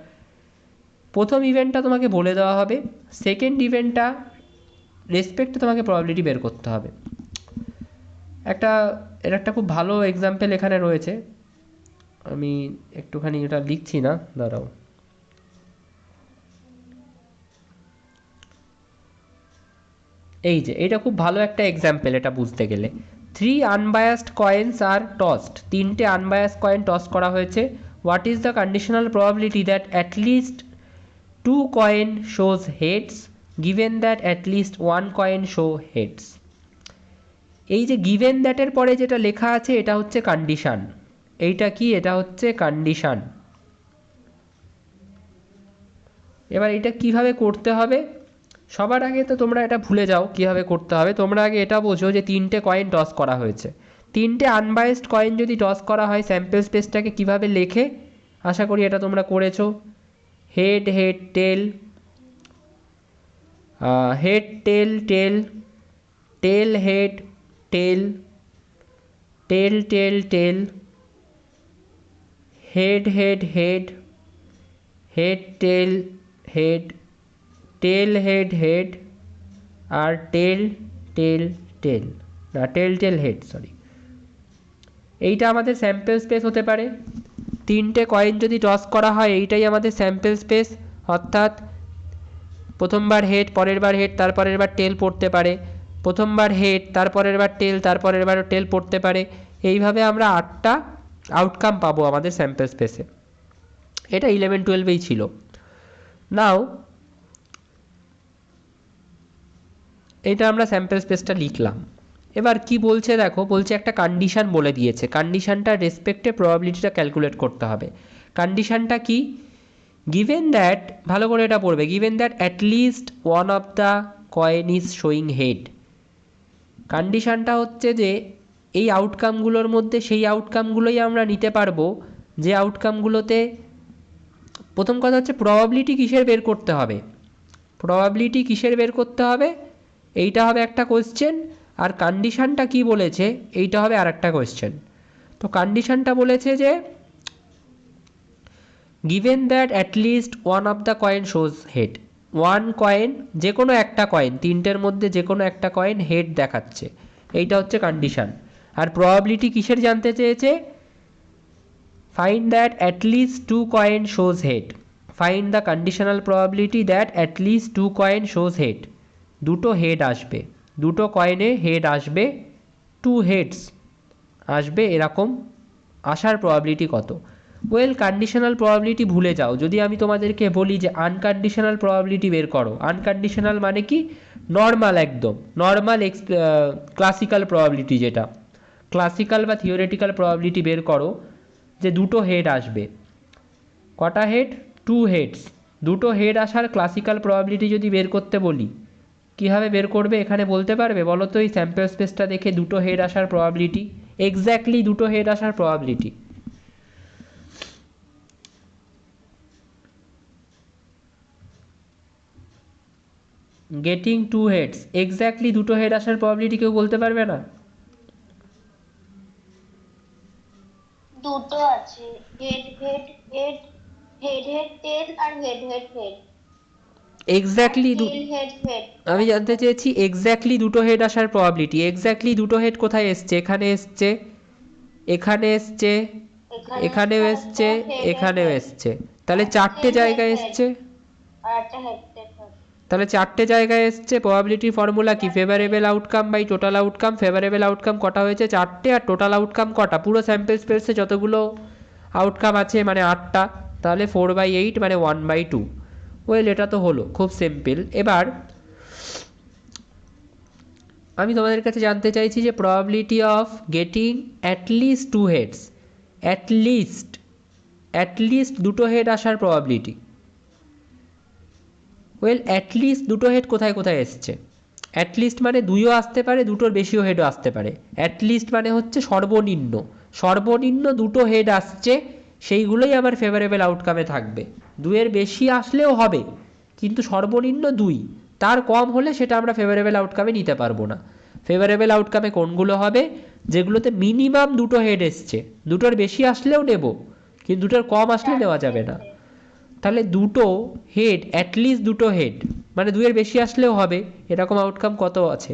প্রথম ইভেন্টটা তোমাকে বলে দেওয়া হবে, সেকেন্ড ইভেন্টটা রেসপেক্টে তোমাকে প্রবাবিলিটি বের করতে হবে। এর একটা খুব ভালো এক্সাম্পল এখানে রয়েছে, আমি একটুখানি এটা লিখছি না, দাঁড়াও। এই যে এটা খুব ভালো একটা এক্সাম্পল, এটা বুঝতে গেলে 3 আনবায়াসড কয়েন্স আর টসড, 3টে আনবায়াসড কয়েন টস করা হয়েছে। What is the conditional probability that at least 2 coin shows heads given that at least 1 coin show heads. এই যে গিভেন দ্যাটের পরে যেটা লেখা আছে এটা হচ্ছে কন্ডিশন। এইটা কি, এটা হচ্ছে কন্ডিশন। এবার এটা কিভাবে করতে হবে, সবার আগে তো তোমরা এটা ভুলে যাও কিভাবে করতে হবে, তোমরা আগে এটা বোঝো যে 3টে কয়েন টস করা হয়েছে। 3টে আনবায়াসড কয়েন যদি টস করা হয়, স্যাম্পল স্পেসটাকে কিভাবে লেখে, আশা করি এটা তোমরা করেছো। Head head tail, head tail tail, tail head tail, tail tail tail, head head head, head tail head, tail head head, আর টেল টেল টেল, না টেল টেল হেড, সরি। এইটা আমাদের স্যাম্পল স্পেস হতে পারে। 3টে কয়েন যদি toss করা হয়, এইটাই আমাদের স্যাম্পল স্পেস, অর্থাৎ প্রথমবার হেড, পরের বার হেড, তারপরের বার টেল পড়তে পারে, প্রথমবার হেড, তারপরের বার টেল, তারপরের বার টেল পড়তে পারে। এইভাবে আমরা 8টা আউটকাম পাবো আমাদের স্যাম্পল স্পেসে। এটা 11-12এই ছিল। নাও এটা আমরা স্যাম্পল স্পেসটা লিখলাম। এবার কি বলছে দেখো, বলছে একটা কন্ডিশন বলে দিয়েছে, কন্ডিশনটার রেসপেক্টে প্রবাবিলিটিটা ক্যালকুলেট করতে হবে। কন্ডিশনটা কি, গিভেন দ্যাট, ভালো করে এটা পড়বে, given that at least 1 of the coin is showing head. কন্ডিশনটা হচ্ছে যে এই আউটকামগুলোর মধ্যে সেই আউটকামগুলোই আমরা নিতে পারবো যে আউটকামগুলোতে, প্রথম কথা হচ্ছে প্রবাবিলিটি কিসের বের করতে হবে, প্রবাবিলিটি কিসের বের করতে হবে, এইটা হবে একটা কোয়েশ্চেন, আর কন্ডিশনটা কি বলেছে এইটা হবে আর একটা কোয়েশ্চেন। তো কন্ডিশনটা বলেছে যে given that at least 1 of the coin shows head, one coin, যে কোনো একটা কয়েন, তিনটের মধ্যে যে কোনো একটা কয়েন হেড দেখাচ্ছে, এইটা হচ্ছে কন্ডিশন। আর প্রবাবিলিটি কিসের জানতে চেয়েছে? Find that at least two coin shows head. Find the conditional probability that at least two coin shows head. দুটো হেড আসবে, দুটো কয়েনে হেড আসবে, টু হেডস আসবে, এরকম আসার প্রবাবিলিটি কত? ওয়েল, কন্ডিশনাল প্রবাবিলিটি ভুলে যাও। যদি আমি তোমাদেরকে বলি যে আনকন্ডিশনাল প্রবাবিলিটি বের করো, আনকন্ডিশনাল মানে কি? নর্মাল, একদম নর্মাল ক্লাসিক্যাল প্রবাবিলিটি, যেটা ক্লাসিক্যাল বা থিওরেটিক্যাল প্রবাবিলিটি বের করো যে দুটো হেড আসবে। কটা হেড? Two heads. দুটো হেড আসার ক্লাসিক্যাল প্রবাবিলিটি যদি বের করতে বলি, কীভাবে বের করবে এখানে বলতে পারবে বলো তো? এই স্যাম্পল স্পেসটা দেখে দুটো হেড আসার প্রবাবিলিটি, এক্স্যাক্টলি দুটো হেড আসার probability. Getting two heads, exactly দুটো হেড আসার প্রবাবিলিটি কেউ বলতে পারবে না? দুটো আছে, head head head, head head tail আর হেড হেড হেড, আর এক্স্যাক্টলি টেল হেড হেড। আমি জানতে চেয়েছি এক্স্যাক্টলি দুটো হেড আসার প্রবাবিলিটি। এক্স্যাক্টলি দুটো হেড কোথায় এসছে? এখানে এসছে, এখানে এসছে, এখানে এখানেও আর একটা এসছে, হেড হেড এখানেও হেড, এসছে, তাহলে আর চারটে টেল হেড জায়গায় হেড, এসছে। আর একটা হেড হেড হেড। তাহলে চারটে জায়গায় এসছে। প্রবাবিলিটির ফর্মুলা কি? চারটে। Favourable outcome by total outcome. Favourable outcome কটা হয়েছে? চারটে। আর টোটাল আউটকাম কটা? পুরো স্যাম্পল স্পেসে যতগুলো আউটকাম আছে মানে 8টা, তাহলে 4/8 মানে 1/2। ওয়েল, এটা তো হলো খুব সিম্পল। এবার আমি তোমাদের কাছে জানতে চাইছি যে probability of getting at least two heads, at least দুটো হেড আসার প্রবাবিলিটি। ওয়েল, অ্যাটলিস্ট দুটো হেড কোথায় কোথায় এসছে? অ্যাটলিস্ট মানে দুইও আসতে পারে, দুটোর বেশিও হেডও আসতে পারে। অ্যাটলিস্ট মানে হচ্ছে সর্বনিম্ন, সর্বনিম্ন দুটো হেড আসছে, সেইগুলোই আমার ফেভারেবল আউটকামে থাকবে। দুইয়ের বেশি আসলেও হবে, কিন্তু সর্বনিম্ন দুই, তার কম হলে সেটা আমরা ফেভারেবল আউটকামে নিতে পারবো না। ফেভারেবল আউটকামে কোনগুলো হবে? যেগুলোতে মিনিমাম দুটো হেড এসছে, দুটোর বেশি আসলেও নেব, কিন্তু দুটোর কম আসলে নেওয়া চারটে যাবে না। হেড। তাহলে দুটো হেড, অ্যাটলিস্ট দুটো হেড মানে দুইয়ের বেশি আসলেও হবে, এরকম আউটকাম কত আছে?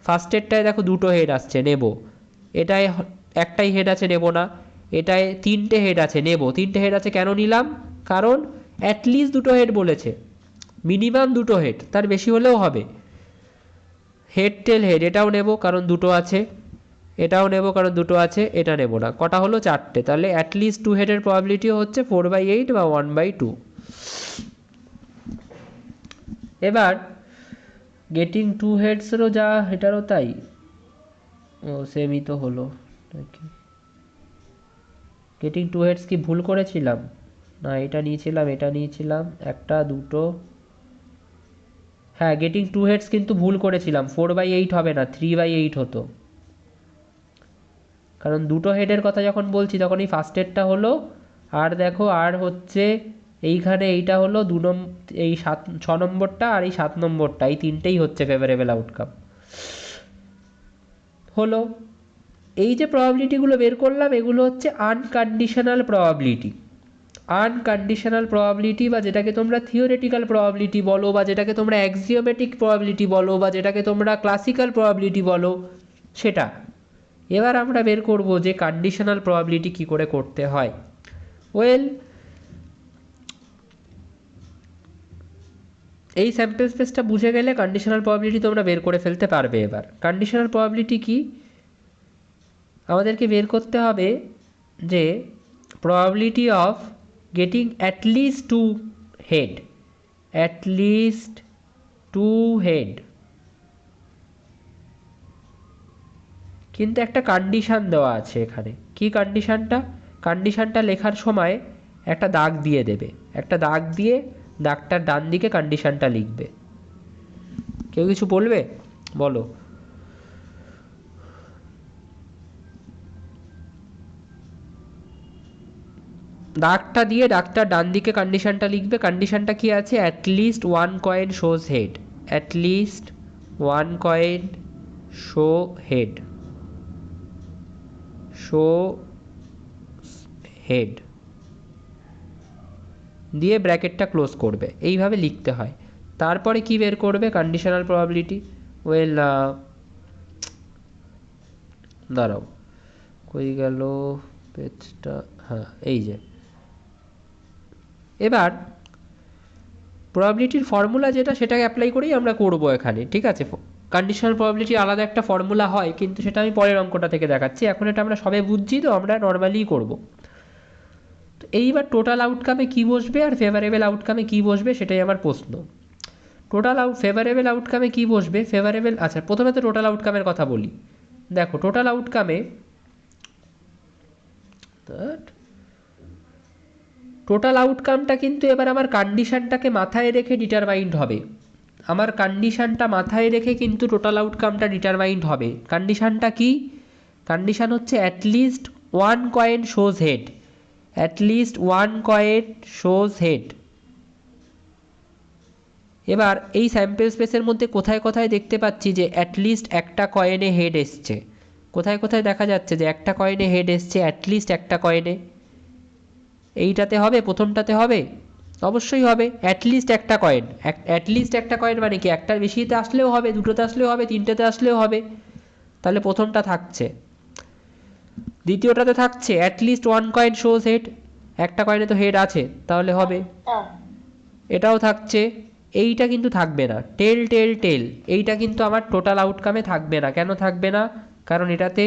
ফার্স্টেরটায় দেখো দুটো হেড আসছে, নেব। এটায় একটাই হেড আছে, নেব না। এটায় তিনটে হেড আছে, নেব। তিনটে হেড আছে কেন নিলাম? কারণ অ্যাটলিস্ট দুটো হেড বলেছে, মিনিমাম দুটো হেড, তার বেশি হলেও হবে। হেড টেল হেড, এটাও নেব কারণ দুটো আছে, এটাও নেব কারণ দুটো আছে, এটা নেব না। কটা হলো? চারটে। তাহলে অ্যাটলিস্ট টু হেডের প্রবাবিলিটিও হচ্ছে 4/8 বা 1/2। এবার গেটিং টু হেডসেরও যা, এটারও তাই। ও সেমই তো হলো নাকি? গেটিং টু হেডস কি ভুল করেছিলাম? না, এটা নিয়েছিলাম, এটা নিয়েছিলাম, একটা দুটো। হ্যাঁ, গেটিং টু হেডস কিন্তু ভুল করেছিলাম, 4/8 হবে না, 3/8 হতো। কারণ দুটো হেডের কথা যখন বলছি তখন এই ফার্স্ট হেডটা হলো, আর দেখো আর হচ্ছে এইখানে এইটা হলো এই 6 নম্বরটা আর এই 7 নম্বরটা, এই তিনটেই হচ্ছে ফেভারেবল আউটকাম। হলো। এই যে প্রবাবিলিটিগুলো বের করলাম এগুলো হচ্ছে আনকন্ডিশনাল প্রবাবিলিটি। আনকন্ডিশনাল প্রবাবিলিটি, বা যেটাকে তোমরা থিওরেটিক্যাল প্রবাবিলিটি বলো, বা যেটাকে তোমরা অ্যাক্সিওমেটিক প্রবাবিলিটি বলো, বা যেটাকে তোমরা ক্লাসিক্যাল প্রবাবিলিটি বলো, সেটা। এবার আমরা বের করব যে কন্ডিশনাল প্রবাবিলিটি কি করে করতে হয়। ওয়েল, এই স্যাম্পল স্পেসটা বুঝে গেলে কন্ডিশনাল প্রবাবিলিটি তোমরা বের করে ফেলতে পারবে। এবার কন্ডিশনাল প্রবাবিলিটি কি? আমাদেরকে বের করতে হবে যে probability of getting at least to head, at least to head, কিন্তু একটা কন্ডিশন দেওয়া আছে এখানে। কি কন্ডিশনটা? কন্ডিশনটা লেখার সময় একটা দাগ দিয়ে দেবে, একটা দাগ দিয়ে দাগটার ডান দিকে কন্ডিশনটা লিখবে। কেউ কিছু বলবে? বলো। দাগটা দিয়ে দাগটার ডান দিকে কন্ডিশনটা লিখবে। কন্ডিশনটা কি আছে? At least one coin shows head, at least one coin show head, show head দিয়ে ব্র্যাকেটটা ক্লোজ করবে। এইভাবে লিখতে হয়। তারপরে কি বের করবে কন্ডিশনাল প্রবাবিলিটি? ওয়েল দাঁড়াও, কই গেল পেজটা, হ্যাঁ এই যে। এবার প্রবাবিলিটির ফর্মুলা যেটা, সেটাকে অ্যাপ্লাই করেই আমরা করব এখানে, ঠিক আছে? কন্ডিশনাল প্রবাবিলিটি আলাদা একটা ফর্মুলা হয়, কিন্তু সেটা আমি পরের অঙ্কটা থেকে দেখাচ্ছি, এখন এটা আমরা সবে বুঝছি তো আমরা নর্মালিই করব। তো এইবার টোটাল আউটকামে কি বসবে আর ফেভারেবল আউটকামে কি বসবে সেটাই আমার প্রশ্ন। ফেভারেবল আউটকামে কি বসবে? ফেভারেবল, আচ্ছা প্রথমে তো টোটাল আউটকামের কথা বলি। দেখো টোটাল আউটকামে টোটাল আউটকামটা কিন্তু এবার আমার কন্ডিশনটাকে মাথায় রেখে ডিটারমাইন্ড হবে। আমার কন্ডিশনটা মাথায় রেখে কিন্তু টোটাল আউটকামটা ডিটারমাইন্ড হবে। কন্ডিশনটা কি? কন্ডিশন হচ্ছে at least one coin shows head, at least one coin shows head. এবার এই স্যাম্পল স্পেসের মধ্যে কোথায় কোথায় দেখতে পাচ্ছি যে অ্যাটলিস্ট একটা কয়েনে হেড এসছে? কোথায় কোথায় দেখা যাচ্ছে যে একটা কয়েনে হেড এসছে অ্যাটলিস্ট একটা কয়েনে? এইটাতে হবে, প্রথমটাতে হবে, অবশ্যই হবে। অ্যাটলিস্ট একটা কয়েন, অ্যাটলিস্ট একটা কয়েন মানে কি? একটার বেশিতে আসলেও হবে, দুটোতে আসলেও হবে, তিনটেতে আসলেও হবে। তাহলে প্রথমটা থাকছে। দ্বিতীয়টাতে থাকছে at least one coin shows head, একটা কয়েনে তো হেড আছে তাহলে হবে। এটাও থাকছে। এইটা কিন্তু থাকবে না, টেল টেল টেল, এইটা কিন্তু আমার টোটাল আউটকামে থাকবে না। কেন থাকবে না? কারণ এটাতে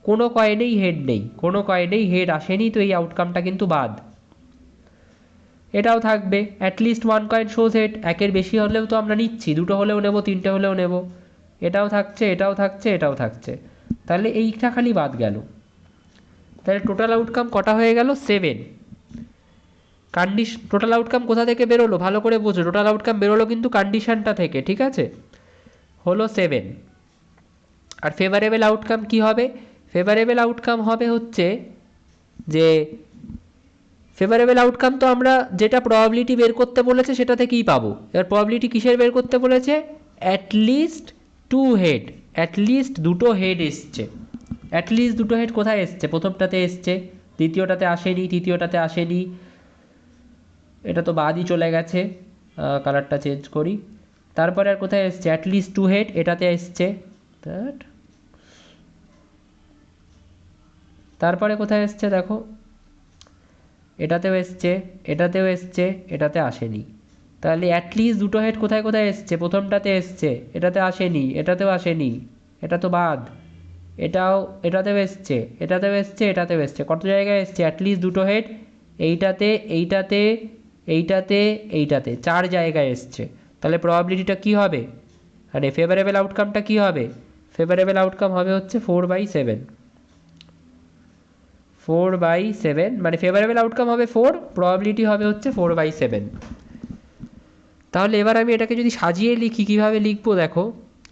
কোনো কয়েনেই হেড নেই, কোনো কয়েনেই হেড আসেনি, তো এই আউটকামটা কিন্তু বাদ। এটাও থাকবে at least one coin shows head, একের বেশি হলেও তো আমরা নিচ্ছি, দুটো হলেও নেব, তিনটে হলেও নেব। এটাও থাকছে, এটাও থাকছে, এটাও থাকছে, তাহলে এইটা খালি বাদ গেল। তাহলে টোটাল আউটকাম কটা হয়ে গেল? 7। টোটাল আউটকাম কোথা থেকে বেরোলো ভালো করে বোঝো, টোটাল আউটকাম বেরোলো কিন্তু কন্ডিশনটা থেকে, ঠিক আছে? হলো 7। আর ফেভারেবল আউটকাম কি হবে? ফেভারেবল আউটকাম হবে হচ্ছে যে ফেভারেবল আউটকাম তো আমরা যেটা প্রবাবিলিটি বের করতে বলেছে সেটা থেকেই পাবো। এবার প্রবাবিলিটি কিসের বের করতে বলেছে? অ্যাটলিস্ট টু হেড, অ্যাটলিস্ট দুটো হেড এসছে। অ্যাটলিস্ট দুটো হেড কোথায় এসছে? প্রথমটাতে এসছে, দ্বিতীয়টাতে আসেনি, তৃতীয়টাতে আসেনি, এটা তো বাদই চলে গেছে, কালারটা চেঞ্জ করি। তারপরে আর কোথায় এসছে? অ্যাটলিস্ট টু হেড, এটাতে এসছে। তারপরে কোথায় এসছে দেখো, এটাতেও এসছে, এটাতেও এসছে, এটাতে আসেনি। তাহলে অ্যাটলিস্ট দুটো হেড কোথায় কোথায় এসছে? প্রথমটাতে এসছে, এটাতে আসেনি, এটাতেও আসেনি, এটা তো বাদ। এটাতেও এসছে, এটাতেও এসছে, এটাতেও এসছে, কত জায়গায় এসছে অ্যাটলিস্ট দুটো হেড? এইটাতে, এইটাতে, এইটাতে, এইটাতে, 4 জায়গায় এসছে। তাহলে প্রবাবিলিটিটা কি হবে? মানে ফেভারেবল আউটকামটা কি হবে? ফেভারেবল আউটকাম হবে হচ্ছে 4/7। 4/7 মানে ফেভারেবল আউটকাম হবে 4, প্রবাবিলিটি হবে হচ্ছে 4/7। তাহলে এবার আমি এটাকে যদি সাজিয়ে লিখি, কিভাবে লিখবো দেখো,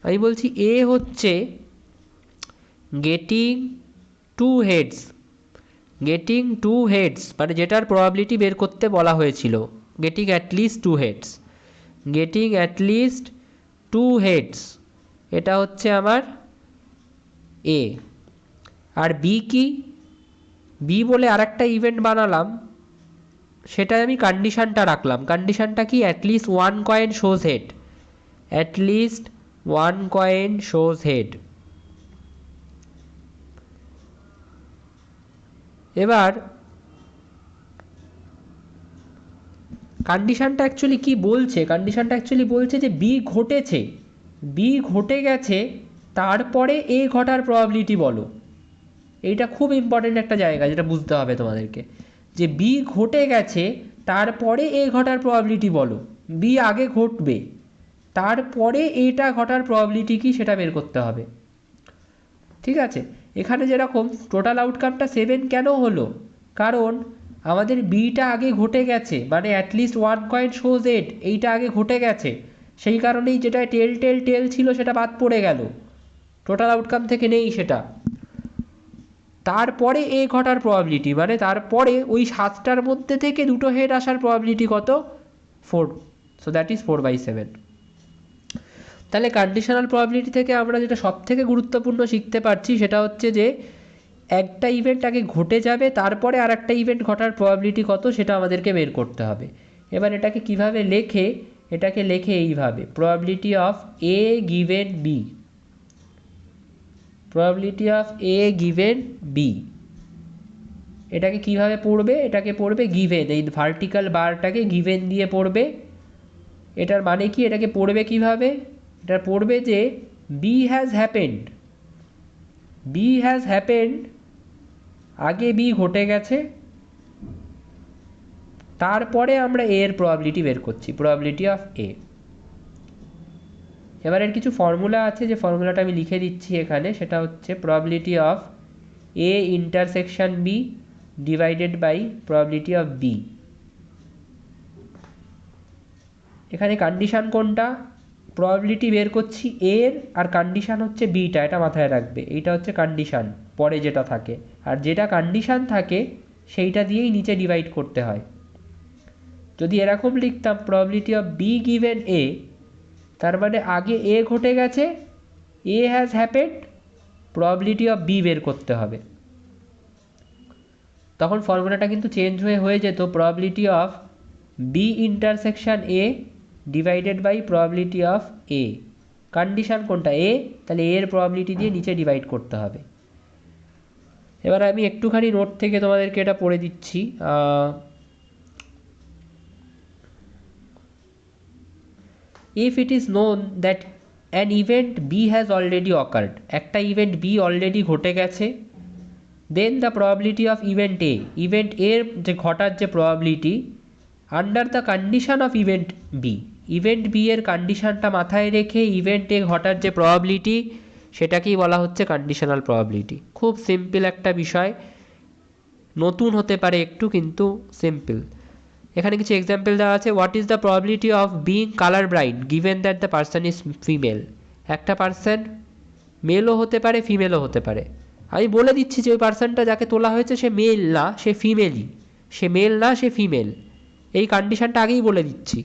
আমি বলছি এ হচ্ছে getting two heads, getting two heads মানে যেটার প্রবাবিলিটি বের করতে বলা হয়েছিল, getting at least two heads, getting at least two heads, এটা হচ্ছে আমার এ। আর বি কি? বি বলে আরেকটা ইভেন্ট বানালাম, সেটাই আমি কন্ডিশনটা রাখলাম। কন্ডিশনটা কি? At least one coin shows head, at least one coin shows head. এবার কন্ডিশনটা অ্যাকচুয়ালি কি বলছে? কন্ডিশনটা অ্যাকচুয়ালি বলছে যে বি ঘটেছে, বি ঘটে গেছে, তারপরে এ ঘটার প্রবাবিলিটি বলো। এইটা খুব ইম্পর্টেন্ট একটা জায়গা, যেটা বুঝতে হবে তোমাদেরকে, যে বি ঘটে গেছে তারপরে এ ঘটার প্রবাবিলিটি বলো। বি আগে ঘটবে, তারপরে এটা ঘটার প্রবাবিলিটি কি সেটা বের করতে হবে, ঠিক আছে? এখানে যেরকম টোটাল আউটকামটা 7 কেন হলো? কারণ আমাদের বিটা আগে ঘটে গেছে, মানে অ্যাটলিস্ট ওয়ান কয়েন শোজ এট, এইটা আগে ঘটে গেছে, সেই কারণেই যেটা টেল টেল টেল ছিল সেটা বাদ পড়ে গেল, টোটাল আউটকাম থেকে নেই সেটা। তারপরে এ ঘটার প্রবাবিলিটি মানে তারপরে ওই 7টার মধ্যে থেকে দুটো হেড আসার প্রবাবিলিটি কত? 4, সো দ্যাট ইজ 4/7। তাহলে কন্ডিশনাল প্রবাবিলিটি থেকে আমরা যেটা সব থেকে গুরুত্বপূর্ণ শিখতে পারছি সেটা হচ্ছে যে একটা ইভেন্ট আগে ঘটে যাবে, তারপরে আর একটা ইভেন্ট ঘটার প্রবাবিলিটি কত সেটা আমাদেরকে বের করতে হবে। এবার এটাকে কিভাবে লেখে এটাকে লেখে এইভাবে, probability of A given B, probability of A given B. এটাকে কিভাবে পড়বে, এটাকে পড়বে গিভেন, এই ভার্টিক্যাল বারটাকে গিভেন দিয়ে পড়বে। এটার মানে কি, এটাকে পড়বে কিভাবে, এটা পড়বে যে B has happened, B has happened, আগে বি ঘটে গেছে, তারপরে আমরা এ এর প্রবাবিলিটি বের করছি, প্রবাবিলিটি অফ এ। এবার এর কিছু ফর্মুলা আছে, যে ফর্মুলাটা আমি লিখে দিচ্ছি এখানে, সেটা হচ্ছে probability of A intersection B divided by probability of B. এখানে কন্ডিশন কোনটা, প্রবাবিলিটি বের করছি এর, আর কন্ডিশন হচ্ছে বিটা, এটা মাথায় রাখবে, এইটা হচ্ছে কন্ডিশন পরে যেটা থাকে, আর যেটা কন্ডিশন থাকে সেইটা দিয়েই নিচে ডিভাইড করতে হয়। যদি এরকম লিখতাম probability of B given A, তার মানে আগে এ ঘটে গেছে, A has happened, probability of B বের করতে হবে, তখন ফর্মুলাটা কিন্তু চেঞ্জ হয়ে যেত, probability of B intersection A divided by probability of A. Condition কোনটা, এ, তাহলে এর প্রবাবিলিটি দিয়ে নিচে ডিভাইড করতে হবে। এবার আমি একটুখানি নোট থেকে তোমাদেরকে এটা পড়ে দিচ্ছি। If it is known that an event B has already occurred, একটা ইভেন্ট B অলরেডি ঘটে গেছে, then the probability of event A, event এর যে ঘটার যে probability under the condition of event B, event B এর কন্ডিশনটা মাথায় রেখে ইভেন্ট এ ঘটার যে প্রবাবিলিটি সেটাকেই বলা হচ্ছে কন্ডিশনাল প্রবাবিলিটি। খুব সিম্পল একটা বিষয়, নতুন হতে পারে একটু, কিন্তু সিম্পল। এখানে কিছু এক্সাম্পল দেওয়া আছে, what is the probability of being colour blind given that the person is female. একটা পার্সন মেলও হতে পারে ফিমেলও হতে পারে, আমি বলে দিচ্ছি যে ওই পার্সনটা যাকে তোলা হয়েছে সে মেল না, সে ফিমেলই, সে মেল না, সে ফিমেল, এই কন্ডিশনটা আগেই বলে দিচ্ছি।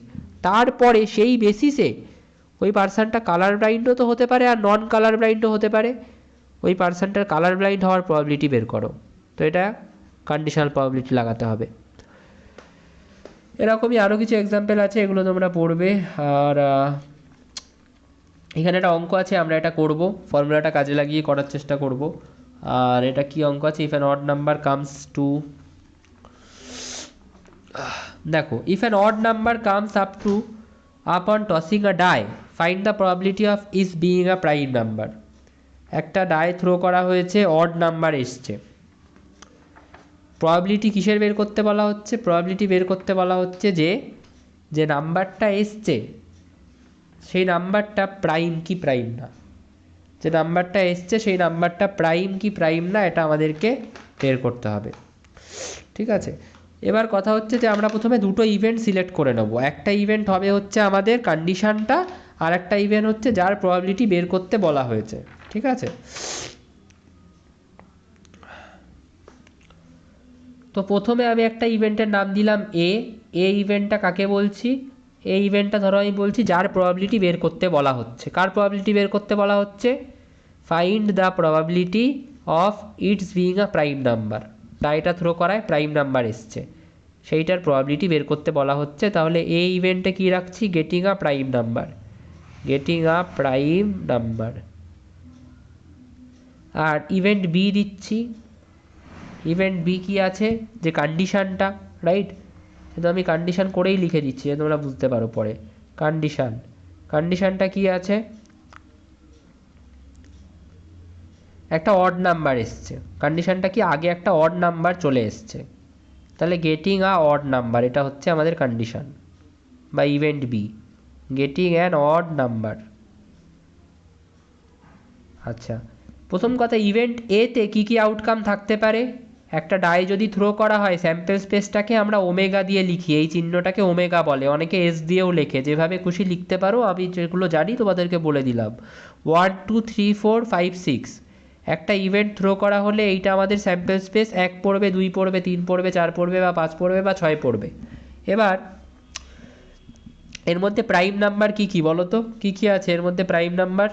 তারপরে সেই বেসিসে ওই পার্সনটা কালার ব্লাইন্ডও তো হতে পারে আর নন কালার ব্লাইন্ডও হতে পারে, ওই পার্সনটার কালার ব্লাইন্ড হওয়ার প্রবাবিলিটি বের করো। তো এটা কন্ডিশনাল প্রবাবিলিটি লাগাতে হবে। এরকমই আরও কিছু এক্সাম্পল আছে, এগুলো তোমরা পড়বে। আর এখানে একটা অঙ্ক আছে, আমরা এটা করব, ফর্মুলাটা কাজে লাগিয়ে করার চেষ্টা করব। আর এটা কি অঙ্ক আছে, if an odd number comes to, দেখো, if an odd number comes up to upon tossing a die find the probability of its being a prime number. একটা ডাই থ্রো করা হয়েছে, অড নাম্বার এসছে, প্রবাবিলিটি কিসের বের করতে বলা হচ্ছে, প্রবাবিলিটি বের করতে বলা হচ্ছে যে যে নাম্বারটা এসছে সেই নাম্বারটা প্রাইম কি প্রাইম না, যে নাম্বারটা এসছে সেই নাম্বারটা প্রাইম কি প্রাইম না, এটা আমাদেরকে বের করতে হবে। ঠিক আছে, এবার কথা হচ্ছে যে আমরা প্রথমে দুটো ইভেন্ট সিলেক্ট করে নেব, একটা ইভেন্ট হবে হচ্ছে আমাদের কন্ডিশনটা, আর একটা ইভেন্ট হচ্ছে যার প্রবাবিলিটি বের করতে বলা হয়েছে। ঠিক আছে, তো প্রথমে আমি একটা ইভেন্টের নাম দিলাম এ, এই ইভেন্টটা কাকে বলছি, এই ইভেন্টটা ধরো আমি বলছি যার প্রবাবিলিটি বের করতে বলা হচ্ছে, কার প্রবাবিলিটি বের করতে বলা হচ্ছে, find the probability of its being a prime number, ডাইটা থ্রো করায় প্রাইম নাম্বার এসছে, সেইটার প্রবাবিলিটি বের করতে বলা হচ্ছে। তাহলে এই ইভেন্টে কি রাখছি, getting a prime number, getting a prime number. আর ইভেন্ট বি দিচ্ছি, ইভেন্ট বি কি আছে, যে কন্ডিশনটা, রাইট, কিন্তু আমি কন্ডিশন করেই লিখে দিচ্ছি যে তোমরা বুঝতে পারো পরে। কন্ডিশন, কন্ডিশনটা কি আছে, একটা অড নাম্বার এসছে, কন্ডিশনটা কি, আগে একটা অড নাম্বার চলে এসছে, তাহলে গেটিং আ অড নাম্বার, এটা হচ্ছে আমাদের কন্ডিশন বা event B, getting an odd number. আচ্ছা, প্রথম কথা, ইভেন্ট এতে কি কি আউটকাম থাকতে পারে, একটা ডাই যদি থ্রো করা হয়, স্যাম্পল স্পেসটাকে আমরা ওমেগা দিয়ে লিখি, এই চিহ্নটাকে ওমেগা বলে, অনেকে এস দিয়েও লেখে, যেভাবে খুশি লিখতে পারো, আমি যেগুলো জানি তোমাদেরকে বলে দিলাম। 1 2 3 4 5 6, একটা ইভেন্ট থ্রো করা হলে এইটা আমাদের স্যাম্পল স্পেস, 1 পড়বে, 2 পড়বে, 3 পড়বে, 4 পড়বে বা 5 পড়বে বা 6 পড়বে। এবার এর মধ্যে প্রাইম নাম্বার কি কি বলো তো, কি কি আছে এর মধ্যে প্রাইম নাম্বার,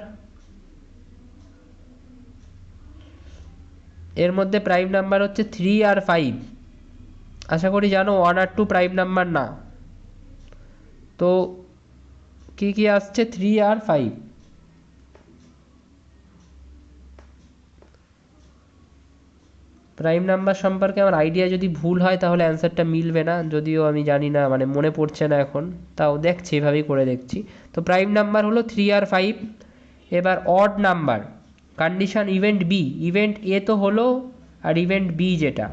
এর মধ্যে প্রাইম নাম্বার হচ্ছে 3 আর 5, আশা করি জানো 1 আর 2 প্রাইম নাম্বার না। তো কি কি আসছে 3 আর 5। প্রাইম নাম্বার সম্পর্কে আমার আইডিয়া যদি ভুল হয় তাহলে অ্যান্সারটা মিলবে না, যদিও আমি জানি না, মানে মনে পড়ছে না এখন, তাও দেখছি, এভাবেই করে দেখছি। তো প্রাইম নাম্বার হলো 3 আর 5। এবার odd number, condition event B, event A তো হলো, আর ইভেন্ট বি যেটা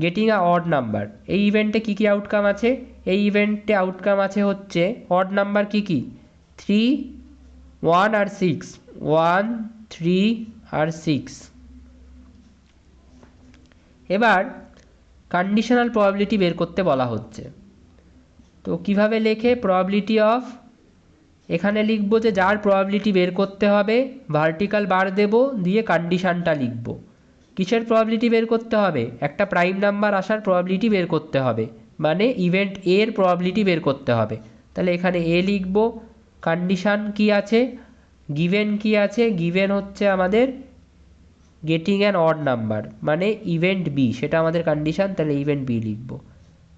গেটিং আ অড নাম্বার, এই ইভেন্টে কী কী আউটকাম আছে? এই ইভেন্টে আউটকাম আছে হচ্ছে অড নাম্বার কী কী, 3, 1 আর 6, 1, 3 আর 6। এবার কন্ডিশনাল প্রবাবিলিটি বের করতে বলা হচ্ছে। তো কিভাবে লেখে, প্রবাবিলিটি অফ, এখানে লিখবো যে যার প্রবাবিলিটি বের করতে হবে, ভার্টিক্যাল বার দেব, দিয়ে কন্ডিশনটা লিখব। কিসের প্রবাবিলিটি বের করতে হবে? একটা প্রাইম নাম্বার আসার প্রবাবিলিটি বের করতে হবে, মানে ইভেন্ট এর প্রবাবিলিটি বের করতে হবে। তাহলে এখানে এ লিখব, কন্ডিশন কি আছে, গিভেন কি আছে, গিভেন হচ্ছে আমাদের গেটিং অ্যান অড নাম্বার, মানে ইভেন্ট বি, সেটা আমাদের কন্ডিশন, তাহলে ইভেন্ট বি লিখব।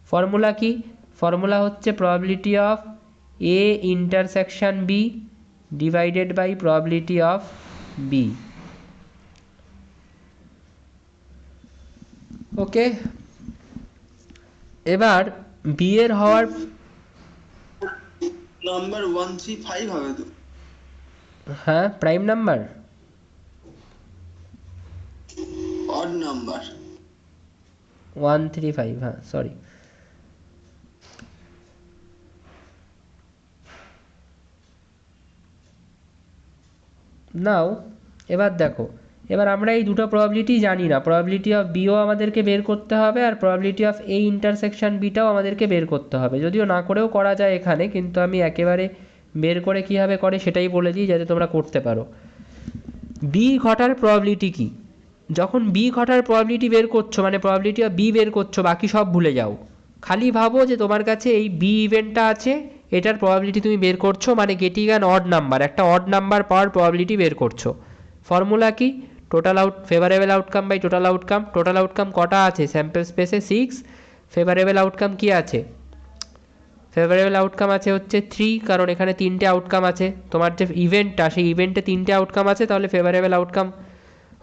ফর্মুলা কি? ফর্মুলা হচ্ছে probability of A intersection B divided by probability of B. Okay, এবার বি এর হওয়ার নাম্বার 135 হবে তো? হ্যাঁ, প্রাইম নাম্বার অড নাম্বার 135, হ্যাঁ সরি। নাও এবার দেখো, এবার আমরা এই দুটো প্রবাবিলিটি জানি না, প্রবাবিলিটি অফ বিও আমাদেরকে বের করতে হবে, আর প্রবাবিলিটি অফ এ ইন্টারসেকশন বিটাও আমাদেরকে বের করতে হবে, যদিও না করেও করা যায় এখানে, কিন্তু আমি একেবারে বের করে কীভাবে করে সেটাই বলে দিই যাতে তোমরা করতে পারো। বি ঘটার প্রবাবিলিটি কি? যখন বি ঘটার প্রবাবিলিটি বের করছো, মানে প্রবাবিলিটি অফ বি বের করছো, বাকি সব ভুলে যাও, খালি ভাবো যে তোমার কাছে এই বি ইভেন্টটা আছে, এটার প্রবাবিলিটি তুমি বের করছো, মানে গেটিং অ্যান অড নাম্বার, একটা অড নাম্বার পাওয়ার প্রবাবিলিটি বের করছো। ফর্মুলা কি? Total favourable outcome by total outcome. Total outcome কটা আছে স্যাম্পল স্পেসে? 6। ফেভারেবল আউটকাম কি আছে? ফেভারেবল আউটকাম আছে হচ্ছে 3, কারণ এখানে 3টে আউটকাম আছে, তোমার যে ইভেন্টটা সেই ইভেন্টে 3টে আউটকাম আছে, তাহলে ফেভারেবল আউটকাম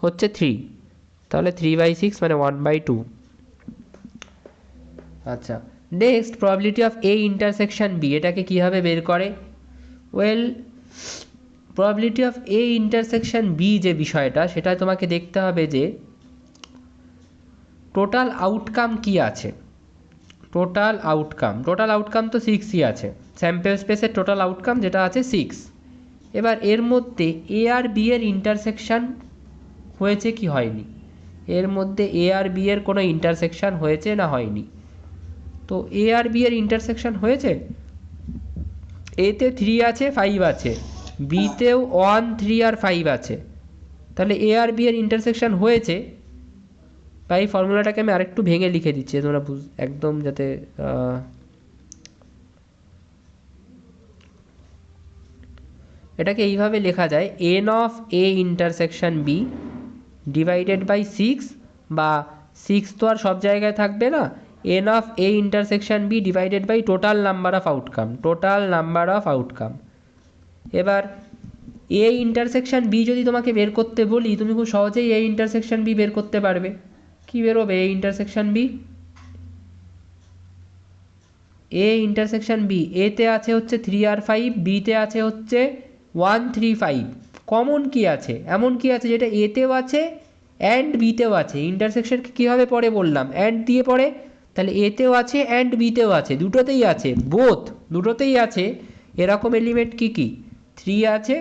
হচ্ছে 3, তাহলে 3/6 মানে 1/2। আচ্ছা, next probability of A intersection B, এটাকে কীভাবে বের করে? Well, probability of A intersection B যে বিষয়টা, সেটা তোমাকে দেখতে হবে যে টোটাল আউটকাম কি আছে। টোটাল আউটকাম তো 6ই আছে, স্যাম্পল স্পেসের টোটাল আউটকাম যেটা আছে 6। এবার এর মধ্যে এ আর বি এর ইন্টারসেকশন হয়েছে কি হয়নি? এর মধ্যে এ আর বি এর কোনো ইন্টারসেকশন হয়েছে না হয়নি? তো এ আর বি এর ইন্টারসেকশন হয়েছে, এতে 3 আছে 5 আছে, বিতেও 1, 3 আর 5 আছে, তাহলে এ আর বি এর ইন্টারসেকশন হয়েছে। তাই ফর্মুলাটাকে আমি আরেকটু ভেঙে লিখে দিচ্ছি তোমরা একদম যাতে এটাকে এইভাবে লেখা যায়, n of A intersection B divided by 6, বা 6 তো আর সব জায়গায় থাকবে না, n of A intersection B divided by total number of outcome. এবার এ ইন্টারসেকশন বি যদি তোমাকে বের করতে বলি, তুমি খুব সহজেই এ ইন্টারসেকশন বি বের করতে পারবে। কি বেরোবে A intersection B? A intersection B, এতে আছে হচ্ছে 3 আর 5, বিতে আছে হচ্ছে 1, 3, 5। কমন কি আছে? এমন কি আছে যেটা এতেও আছে অ্যান্ড বিতেও আছে? ইন্টারসেকশন কীভাবে পড়ে বললাম, অ্যান্ড দিয়ে পড়ে, তাহলে এতেও আছে অ্যান্ড বিতেও আছে, দুটোতেই আছে, দুটোতেই আছে। এরকম এলিমেন্ট কি কি? 3 আছে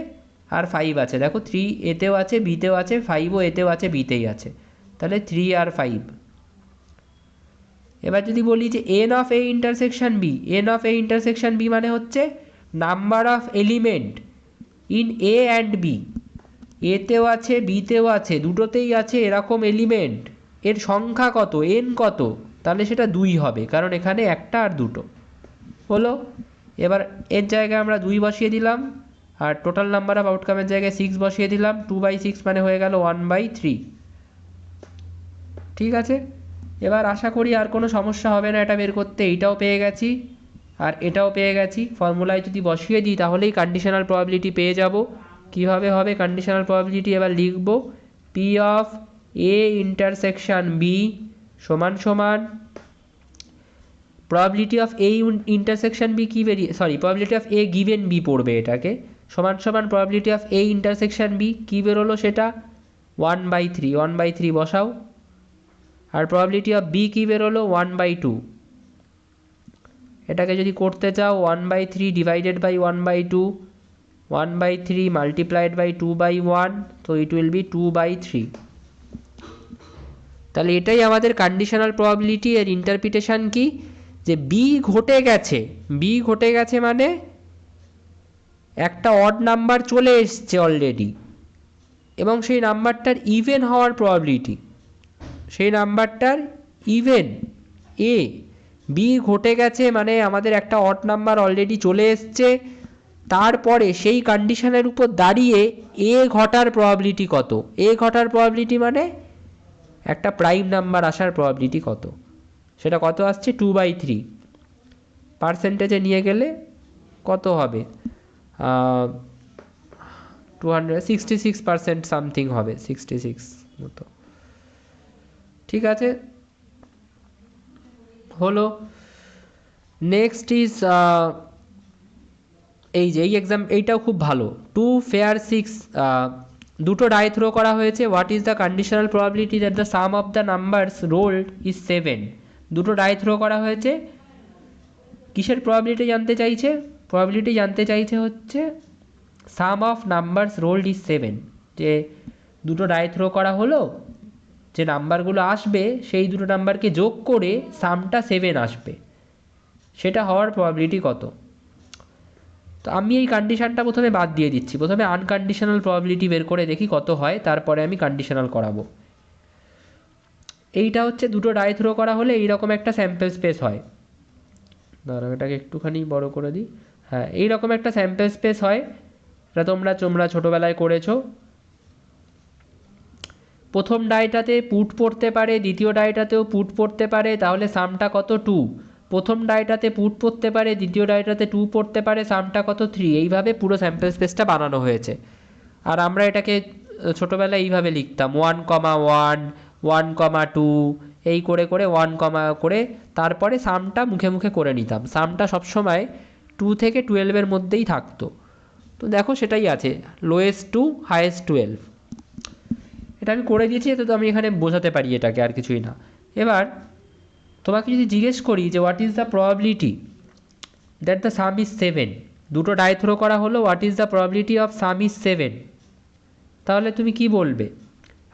আর 5 আছে, দেখো 3 এতেও আছে বিতেও আছে, 5ও এতেও আছে বিতেই আছে, তাহলে 3 আর 5। এবার যদি বলি যে n of A intersection B, N of A intersection B মানে হচ্ছে number of element in A and B, এতেও আছে বিতেও আছে, দুটোতেই আছে এরকম এলিমেন্ট, এর সংখ্যা কত, এন কত, তাহলে সেটা 2 হবে, কারণ এখানে একটা আর দুটো হলো। এবার এর জায়গায় আমরা 2 বসিয়ে দিলাম, আর টোটাল নাম্বার অফ আউটকামের জায়গায় 6 বসিয়ে দিলাম, 2/6 মানে হয়ে গেল 1/3। ঠিক আছে, এবার আশা করি আর কোনো সমস্যা হবে না এটা বের করতে, এইটাও পেয়ে গেছি। আর এটাও পেয়ে গেছি। ফর্মুলায় যদি বসিয়ে দিই তাহলেই কন্ডিশনাল প্রবাবিলিটি পেয়ে যাব। কিভাবে হবে কন্ডিশনাল প্রবাবিলিটি, এবার লিখব P of A intersection B সমান সমান probability of A intersection B কি বেরিয়ে, sorry probability of A given B পড়বে এটাকে, সমান সমান probability of A intersection B কী বেরোলো সেটা 1/3, 1/3 বসাও। আর প্রবাবিলিটি অফ বি কী বেরোলো 1/2। এটাকে যদি করতে চাও 1/3 ডিভাইডেড বাই 1/2, 1/3 মাল্টিপ্লাইড বাই 2/1, তো ইট উইল বি 2/3। তাহলে এটাই আমাদের কন্ডিশনাল প্রবাবিলিটি এর ইন্টারপ্রিটেশন কি, যে বি ঘটে গেছে, বি ঘটে গেছে মানে একটা অড নাম্বার চলে এসছে অলরেডি, এবং সেই নাম্বারটার ইভেন হওয়ার প্রবাবিলিটি, সেই নাম্বারটার ইভেন এ, বি ঘটে গেছে মানে আমাদের একটা অড নাম্বার অলরেডি চলে এসছে, তারপরে সেই কন্ডিশনের উপর দাঁড়িয়ে এ ঘটার প্রবাবিলিটি কত, এ ঘটার প্রবাবিলিটি মানে একটা প্রাইম নাম্বার আসার প্রবাবিলিটি কত, সেটা কত আসছে 2/3। পার্সেন্টেজে নিয়ে গেলে কত হবে 266% সামথিং হবে, 66 মতো। ঠিক আছে, হলো। নেক্সট ইজ এই যে এই এক্সাম, এইটাও খুব ভালো। 2 fair 6, দুটো ডাই থ্রো করা হয়েছে। What is the conditional probability that the some of the numbers ruled is 7। দুটো ডাই থ্রো করা হয়েছে, কিসের প্রবাবিলিটি জানতে চাইছে, প্রবাবিলিটি জানতে চাইছে হচ্ছে সাম অফ নাম্বারস রোল্ড ইজ 7, যে দুটো ডাই থ্রো করা হলো, যে নাম্বারগুলো আসবে সেই দুটো নাম্বারকে যোগ করে সামটা 7 আসবে, সেটা হওয়ার প্রবাবিলিটি কত। তো আমি এই কন্ডিশনটা প্রথমে বাদ দিয়ে দিচ্ছি, প্রথমে আনকন্ডিশনাল প্রবাবিলিটি বের করে দেখি কত হয়, তারপরে আমি কন্ডিশনাল করাবো। এইটা হচ্ছে দুটো ডাই থ্রো করা হলে এইরকম একটা স্যাম্পল স্পেস হয়, দাঁড়াও এটাকে একটুখানি বড় করে দিই, হ্যাঁ এইরকম একটা স্যাম্পল স্পেস হয়, এটা তোমরা ছোটোবেলায় করেছো। প্রথম ডাইটাতে পুট পড়তে পারে, দ্বিতীয় ডাইটাতেও পুট পড়তে পারে, তাহলে সামটা কত 2। প্রথম ডাইটাতে পুট পড়তে পারে, দ্বিতীয় ডাইটাতে 2 পড়তে পারে, সামটা কত 3। এইভাবে পুরো স্যাম্পল স্পেসটা বানানো হয়েছে। আর আমরা এটাকে ছোটোবেলায় এইভাবে লিখতাম 1,1, 1,2, এই করে করে 1, করে তারপরে সামটা মুখে মুখে করে নিতাম। সামটা সবসময় 2 থেকে 12-এর মধ্যেই থাকতো। তো দেখো সেটাই আছে, লোয়েস্ট 2 হাইয়েস্ট 12। এটা আমি করে দিয়েছি, এতে তো আমি এখানে বোঝাতে পারি এটাকে, আর কিছুই না। এবার তোমাকে যদি জিজ্ঞেস করি যে what is the probability that the some is 7, দুটো ডাই থ্রো করা হলো, what is the probability of some is 7, তাহলে তুমি কি বলবে?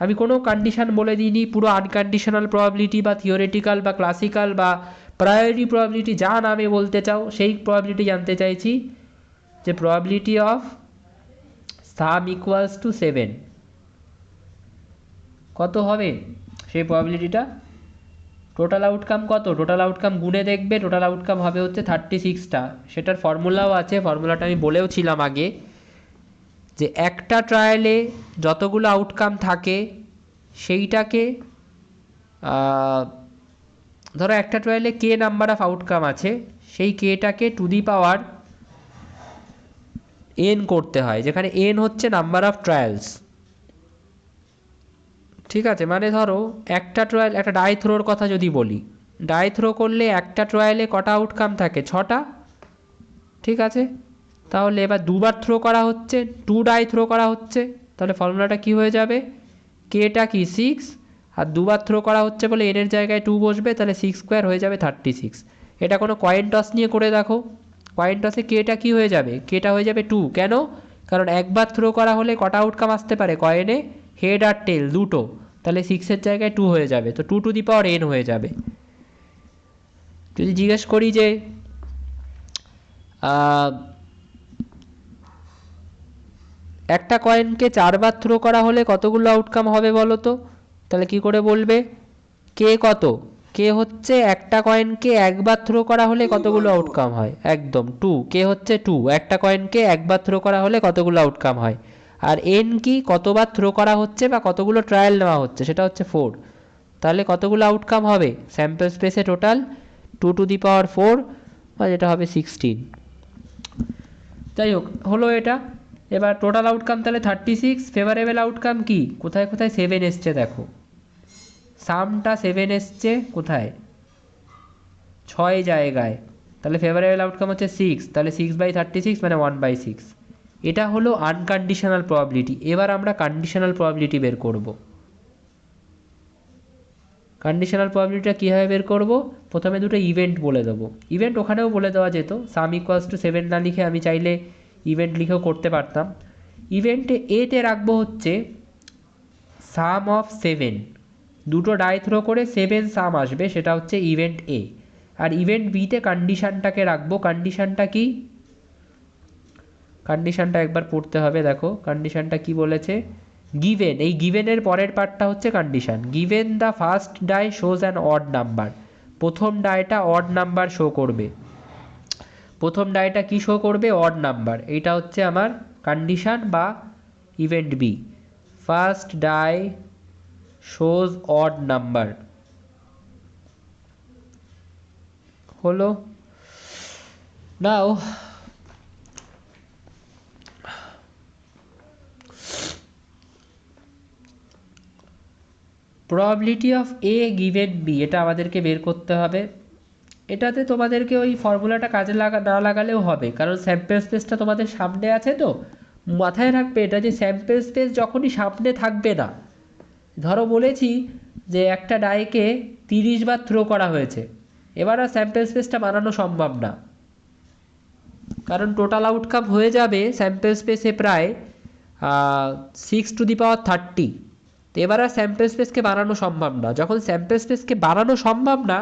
আমি কোনো কন্ডিশন বলে দিইনি, পুরো আনকন্ডিশনাল প্রবাবিলিটি বা থিওরিটিক্যাল বা ক্লাসিক্যাল বা প্রায়োরিটি প্রবাবিলিটি যা নামে বলতে চাও, সেই প্রবাবিলিটি জানতে চাইছি, যে probability of some equals to 7 কত হবে সেই প্রবাবিলিটিটা। টোটাল আউটকাম কত, টোটাল আউটকাম গুণে দেখবে, টোটাল আউটকাম হবে হচ্ছে 36টা। সেটার ফর্মুলাও আছে, ফর্মুলাটা আমি বলেও ছিলাম আগে, যে একটা ট্রায়ালে যতগুলো আউটকাম থাকে সেইটাকে, ধরো একটা ট্রায়ালে কে নাম্বার অফ আউটকাম আছে, সেই কেটাকে টু দি পাওয়ার n করতে হয়, যেখানে n হচ্ছে নাম্বার অফ ট্রায়ালস। ঠিক আছে, মানে ধরো একটা ট্রায়াল, একটা ডাই থ্রোর কথা যদি বলি, ডাই থ্রো করলে একটা ট্রায়ালে কটা আউটকাম থাকে, 6টা। ঠিক আছে, তাহলে এবার দুবার থ্রো করা হচ্ছে, 2 ডাই থ্রো করা হচ্ছে, তাহলে ফর্মুলাটা কি হয়ে যাবে, কেটা কি 6, আর দুবার থ্রো করা হচ্ছে বলে n এর জায়গায় 2 বসবে, তাহলে 6² হয়ে যাবে 36। এটা কোনো কয়েন টস নিয়ে করে দেখো, কয়েন টসে কেটা কি হয়ে যাবে, কেটা হয়ে যাবে 2। কেন? কারণ একবার থ্রো করা হলে কটা আউটকাম আসতে পারে কয়েনে, হেড আর টেল দুটো, তাহলে 6-এর জায়গায় 2 হয়ে যাবে, তো 2 টু দি পাওয়ার n হয়ে যাবে। যদি জিজ্ঞেস করি যে একটা কয়েনকে 4বার থ্রো করা হলে কতগুলো আউটকাম হবে বলো তো, তাহলে কি করে বলবে, কে কত, কে হচ্ছে একটা কয়েনকে একবার থ্রো করা হলে কতগুলো আউটকাম হয়, একদম 2, কে হচ্ছে 2, একটা কয়েনকে একবার থ্রো করা হলে কতগুলো আউটকাম হয়। আর n কি, কতবার থ্রো করা হচ্ছে বা কতগুলো ট্রায়াল নেওয়া হচ্ছে, সেটা হচ্ছে 4। তাহলে কতগুলো আউটকাম হবে, স্যাম্পল স্পেসে টোটাল 2 টু দি পাওয়ার 4, বা যেটা হবে 16। যাই হোক, হলো এটা। এবার টোটাল আউটকাম তাহলে 36। ফেভারেবল আউটকাম কি, কোথায় কোথায় 7 এসছে দেখো, সামটা 7 এসছে কোথায়, 6 জায়গায়, তাহলে ফেভারেবল আউটকাম হচ্ছে 6, তাহলে 6/36 মানে 1/6। এটা হলো আনকন্ডিশনাল প্রবাবিলিটি। এবার আমরা কন্ডিশনাল প্রবাবিলিটি বের করব। কন্ডিশনাল প্রবাবিলিটিটা কীভাবে বের করব, প্রথমে দুটো ইভেন্ট বলে দেবো। ইভেন্ট ওখানেও বলে দেওয়া যেত, সাম ইকুয়ালস টু 7 না লিখে আমি চাইলে ইভেন্ট লিখেও করতে পারতাম। ইভেন্টে এতে রাখবো হচ্ছে সাম অফ 7, দুটো ডাই থ্রো করে 7 সাম আসবে, সেটা হচ্ছে ইভেন্ট এ। আর ইভেন্ট বিতে কন্ডিশনটাকে রাখবো। কন্ডিশনটা কি, কন্ডিশনটা একবার পড়তে হবে, দেখো কন্ডিশনটা কি বলেছে, গিভেন, এই গিভেনের পরের পার্টটা হচ্ছে condition. Given the first die shows an odd number, প্রথম ডাইটা অড নাম্বার শো করবে। প্রথম ডাইটা কি শো করবে, অড নাম্বার। এইটা হচ্ছে আমার কন্ডিশন বা event B, first die shows odd number. হলো, now probability of A given B, এটা আমাদেরকে বের করতে হবে। এটাতে তোমাদেরকে ওই ফর্মুলাটা কাজে না লাগালেও হবে, কারণ স্যাম্পল স্পেসটা তোমাদের সামনে আছে। তো মাথায় রাখবে এটা, যে স্যাম্পল স্পেস যখনই সামনে থাকবে না, ধরো বলেছি যে একটা ডাইকে 30 বার থ্রো করা হয়েছে, এবার আর স্যাম্পল স্পেসটা বানানো সম্ভব না, কারণ টোটাল আউটকাম হয়ে যাবে স্যাম্পল স্পেসে প্রায় 6⁻30। তো এবার আর স্যাম্পল স্পেসকে বানানো সম্ভব না। যখন স্যাম্পল স্পেসকে বানানো সম্ভব না,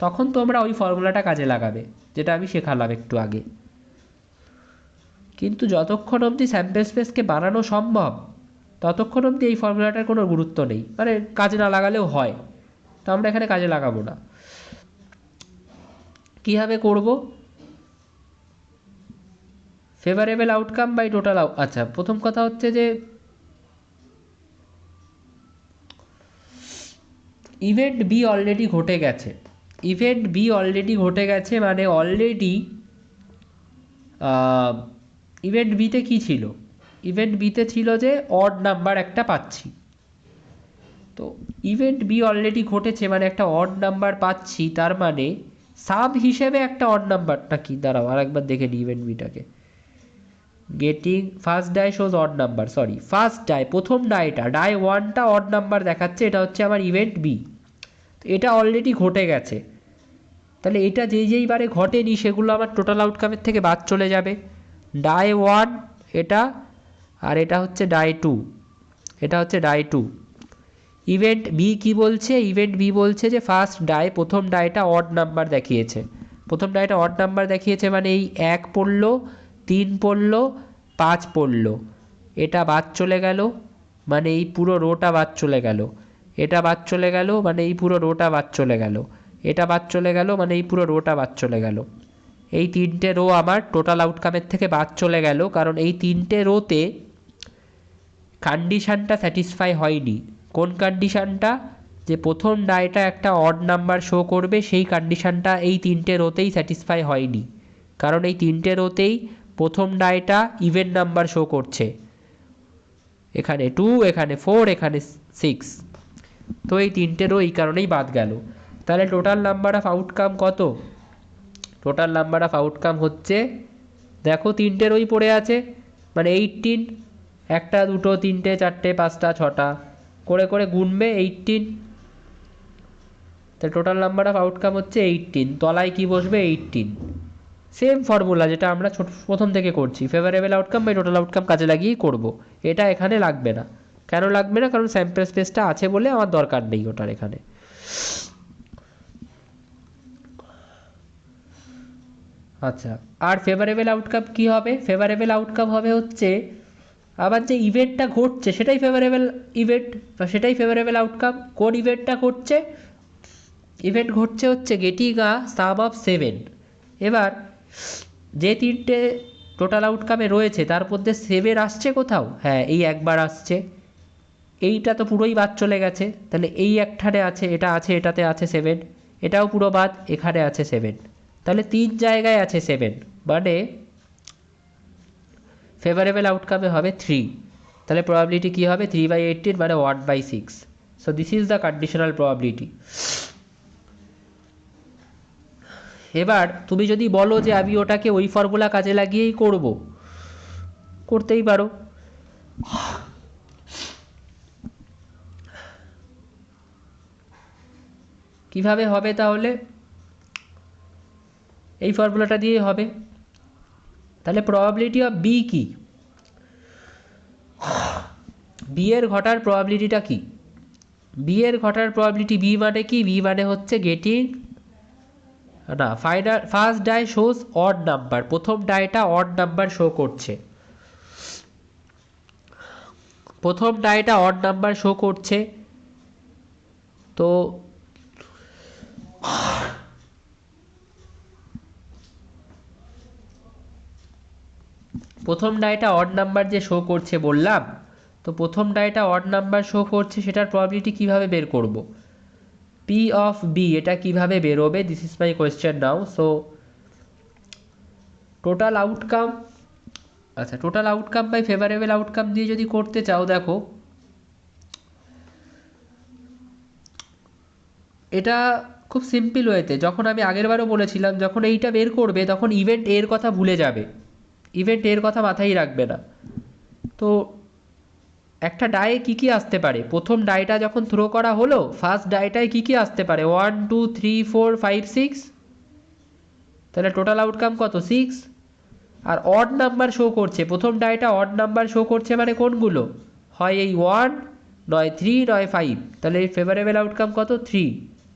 তখন তোমরা ওই ফর্মুলাটা কাজে লাগাবে, যেটা আমি শেখালাম একটু আগে। কিন্তু যতক্ষণ অবধি স্যাম্পল স্পেসকে বানানো সম্ভব, ততক্ষণ অবধি এই ফর্মুলাটার কোনো গুরুত্ব নেই, মানে কাজে না লাগালেও হয়। তো আমরা এখানে কাজে লাগাবো না। কীভাবে করব, ফেভারেবল আউটকাম বাই টোটাল আচ্ছা, প্রথম কথা হচ্ছে যে ইভেন্ট বি অলরেডি ঘটে গেছে। ইভেন্ট বি অলরেডি ঘটে গেছে মানে অলরেডি ইভেন্ট বিতে কী ছিল, ইভেন্ট বিতে ছিল যে অড নাম্বার একটা পাচ্ছি। তো ইভেন্ট বি অলরেডি ঘটেছে মানে একটা অড নাম্বার পাচ্ছি, তার মানে সাব হিসেবে একটা অড নাম্বারটা কি, দাঁড়াও আর একবার দেখে নিই ইভেন্ট বিটাকে। Getting first die shows odd number, sorry first die, প্রথম ডাইটা ডাই 1টা অড নাম্বার দেখাচ্ছে, এটা হচ্ছে আমার ইভেন্ট বি। এটা অলরেডি ঘটে গেছে, তাহলে এটা যেই বারে ঘটেনি সেগুলো আমার টোটাল আউটকামের থেকে বাদ চলে যাবে। ডাই 1 এটা, আর এটা হচ্ছে ডাই 2, এটা হচ্ছে ডাই 2। ইভেন্ট বি কি বলছে, ইভেন্ট বি বলছে যে ফার্স্ট ডাই, প্রথম ডাইটা অড নাম্বার দেখিয়েছে, প্রথম ডাইটা অড নাম্বার দেখিয়েছে মানে এই 1 পড়লো, 3 পড়লো, 5 পড়লো, এটা বাদ চলে গেল মানে এই পুরো রোটা বাদ চলে গেল, এটা বাদ চলে গেল মানে এই পুরো রোটা বাদ চলে গেল, এটা বাদ চলে গেল মানে এই পুরো রোটা বাদ চলে গেল। এই তিনটে রো আমার টোটাল আউটকামের থেকে বাদ চলে গেল, কারণ এই তিনটে রোতে কন্ডিশনটা স্যাটিসফাই হয়নি। কোন কন্ডিশনটা, যে প্রথম ডাইটা একটা অড নাম্বার শো করবে, সেই কন্ডিশনটা এই তিনটে রোতেই স্যাটিসফাই হয়নি, কারণ এই তিনটে রোতেই প্রথম ডাইটা ইভেন নাম্বার শো করছে, এখানে 2, এখানে 4, এখানে 6। তো এই তিনটে রো এই কারণেই বাদ গেল। তাহলে টোটাল নাম্বার অফ আউটকাম কত, টোটাল নাম্বার অফ আউটকাম হচ্ছে, দেখো তিনটে রোই পড়ে আছে মানে 18, একটা দুটো তিনটে চারটে পাঁচটা ছটা করে করে গুনবে 18, তাহলে টোটাল নাম্বার অফ আউটকাম হচ্ছে 18, তলায় কি বসবে 18। সেম ফর্মুলা যেটা আমরা প্রথম থেকে করছি, favourable outcome by total outcome কাজে লাগিয়েই করব। এটা এখানে লাগবে না, কেন লাগবে না, কারণ স্যাম্পল স্পেসটা আছে বলে আমার দরকার নেই ওটার এখানে। আচ্ছা, আর ফেভারেবল আউটকাম কি হবে, ফেভারেবল আউটকাম হবে হচ্ছে আবার যে ইভেন্টটা ঘটছে সেটাই ফেভারেবল ইভেন্ট বা সেটাই ফেভারেবল আউটকাম। কোন ইভেন্টটা ঘটছে, ইভেন্ট ঘটছে হচ্ছে গেটিং আ সাম অফ 7। এবার যে তিনটে টোটাল আউটকামে রয়েছে তার মধ্যে 7 আসছে কোথাও, হ্যাঁ এই একবার আসছে, এইটা তো পুরোই বাদ চলে গেছে, তাহলে এই একটাতে আছে, এটা আছে, এটাতে আছে 7, এটাও পুরো বাদ, এখানে আছে 7, তাহলে 3 জায়গায় আছে 7, মানে ফেভারেবল আউটকামে হবে 3। তাহলে প্রবাবিলিটি কি হবে 3/18 মানে 1/6। So this is the conditional probability. এবার তুমি যদি বলো যে আমি ওটাকে ওই ফর্মুলা কাজে লাগিয়েই করব, করতেই পারো। কিভাবে হবে তাহলে? এই ফর্মুলাটা দিয়ে হবে। তাহলে প্রবাবিলিটি অফ বি কি? বি এর ঘটার প্রবাবিলিটিটা কি? বি এর ঘটার প্রবাবিলিটি, বি মানে কি? বি মানে হচ্ছে গেটিং না, first die shows odd number, প্রথম ডাইটা অড নাম্বার শো করছে, প্রথম ডাইটা অড নাম্বার শো করছে। তো প্রথম ডাইটা অড নাম্বার যে শো করছে বললাম, তো প্রথম ডাইটা অড নাম্বার শো করছে, সেটার প্রবাবিলিটি কিভাবে বের করব? পি অফ বি, এটা কিভাবে বেরোবে? This is my question now. So total outcome, আচ্ছা total outcome by favourable outcome দিয়ে যদি করতে চাও, দেখো এটা খুব সিম্পল ওয়েতে, যখন আমি আগেরবারও বলেছিলাম, যখন এইটা বের করবে তখন ইভেন্ট এর কথা ভুলে যাবে, ইভেন্ট এর কথা মাথায় রাখবে না। তো একটা ডায়ে কি কি আসতে পারে? প্রথম ডাইটা যখন থ্রো করা হলো, ফার্স্ট ডাইটায় কি কি আসতে পারে? 1 2 3 4 5 6, তাহলে টোটাল আউটকাম কত? 6। আর অড নাম্বার শো করছে, প্রথম ডাইটা অড নাম্বার শো করছে, মানে কোনগুলো? হয় এই 1, নয় 3, নয় 5। তাহলে এই ফেভারেবল আউটকাম কত? 3।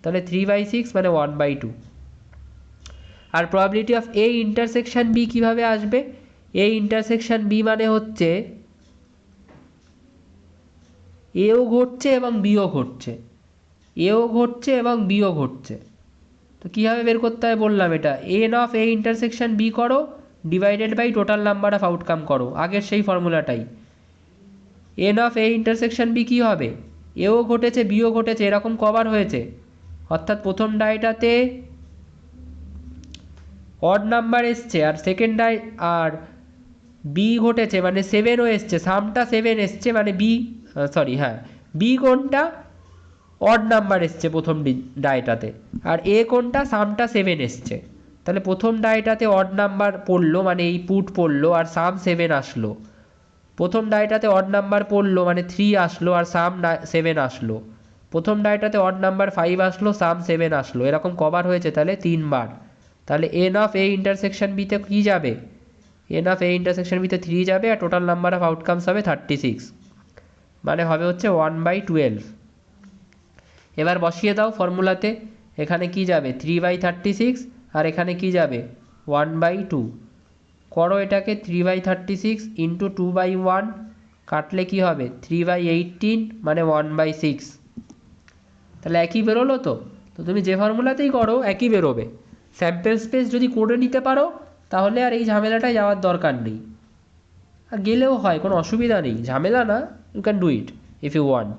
তাহলে 3/6 মানে 1/2। আর probability of A intersection B কীভাবে আসবে? এ ইন্টারসেকশন বি মানে হচ্ছে এও ঘটছে এবং বিও ঘটছে, এও ঘটছে এবং বিও ঘটছে। তো কীভাবে বের করতে হয় বললাম, এটা N of A intersection B করো divided by total number of outcome করো, আগের সেই ফর্মুলাটাই। N of A intersection B কী হবে? এও ঘটেছে বিও ঘটেছে, এরকম কবার হয়েছে? অর্থাৎ প্রথম ডাইটাতে অড নাম্বার এসছে, আর সেকেন্ড ডাই আর বি ঘটেছে মানে 7ও এসছে, সামটা 7 এসছে, মানে বি সরি হ্যাঁ বি কোনটা? অড নাম্বার এসছে প্রথম ডাইটাতে, আর এ কোনটা? সামটা 7 এসছে। তাহলে প্রথম ডাইটাতে অড নাম্বার পড়লো মানে এই পুট পড়লো, আর সাম 7 আসলো। প্রথম ডাইটাতে অড নাম্বার পড়লো মানে 3 আসলো, আর সাম 7 আসলো। প্রথম ডাইটাতে অড নাম্বার 5 আসলো, সাম 7 আসলো। এরকম কবার হয়েছে? তাহলে 3 বার। তাহলে এন অফ এ ইন্টারসেকশন বিতে কী যাবে? এন অফ এ ইন্টারসেকশন বিতে 3 যাবে, আর টোটাল নাম্বার অফ আউটকামস হবে 36, মানে হবে হচ্ছে 1/12। এবার বসিয়ে দাও ফর্মুলাতে, এখানে কি যাবে? 3/36, আর এখানে কি যাবে? 1/2। করো এটাকে, 3/36 ইন্টু 2/1, কাটলে কি হবে? 3/18 মানে 1/6। তাহলে একই বেরোলো তো। তো তুমি যে ফর্মুলাতেই করো একই বেরোবে। স্যাম্পেল স্পেস যদি করে নিতে পারো, তাহলে আর এই ঝামেলাটায় যাওয়ার দরকার নেই। আর গেলেও হয়, কোনো অসুবিধা নেই, ঝামেলা না, you can do it if you want.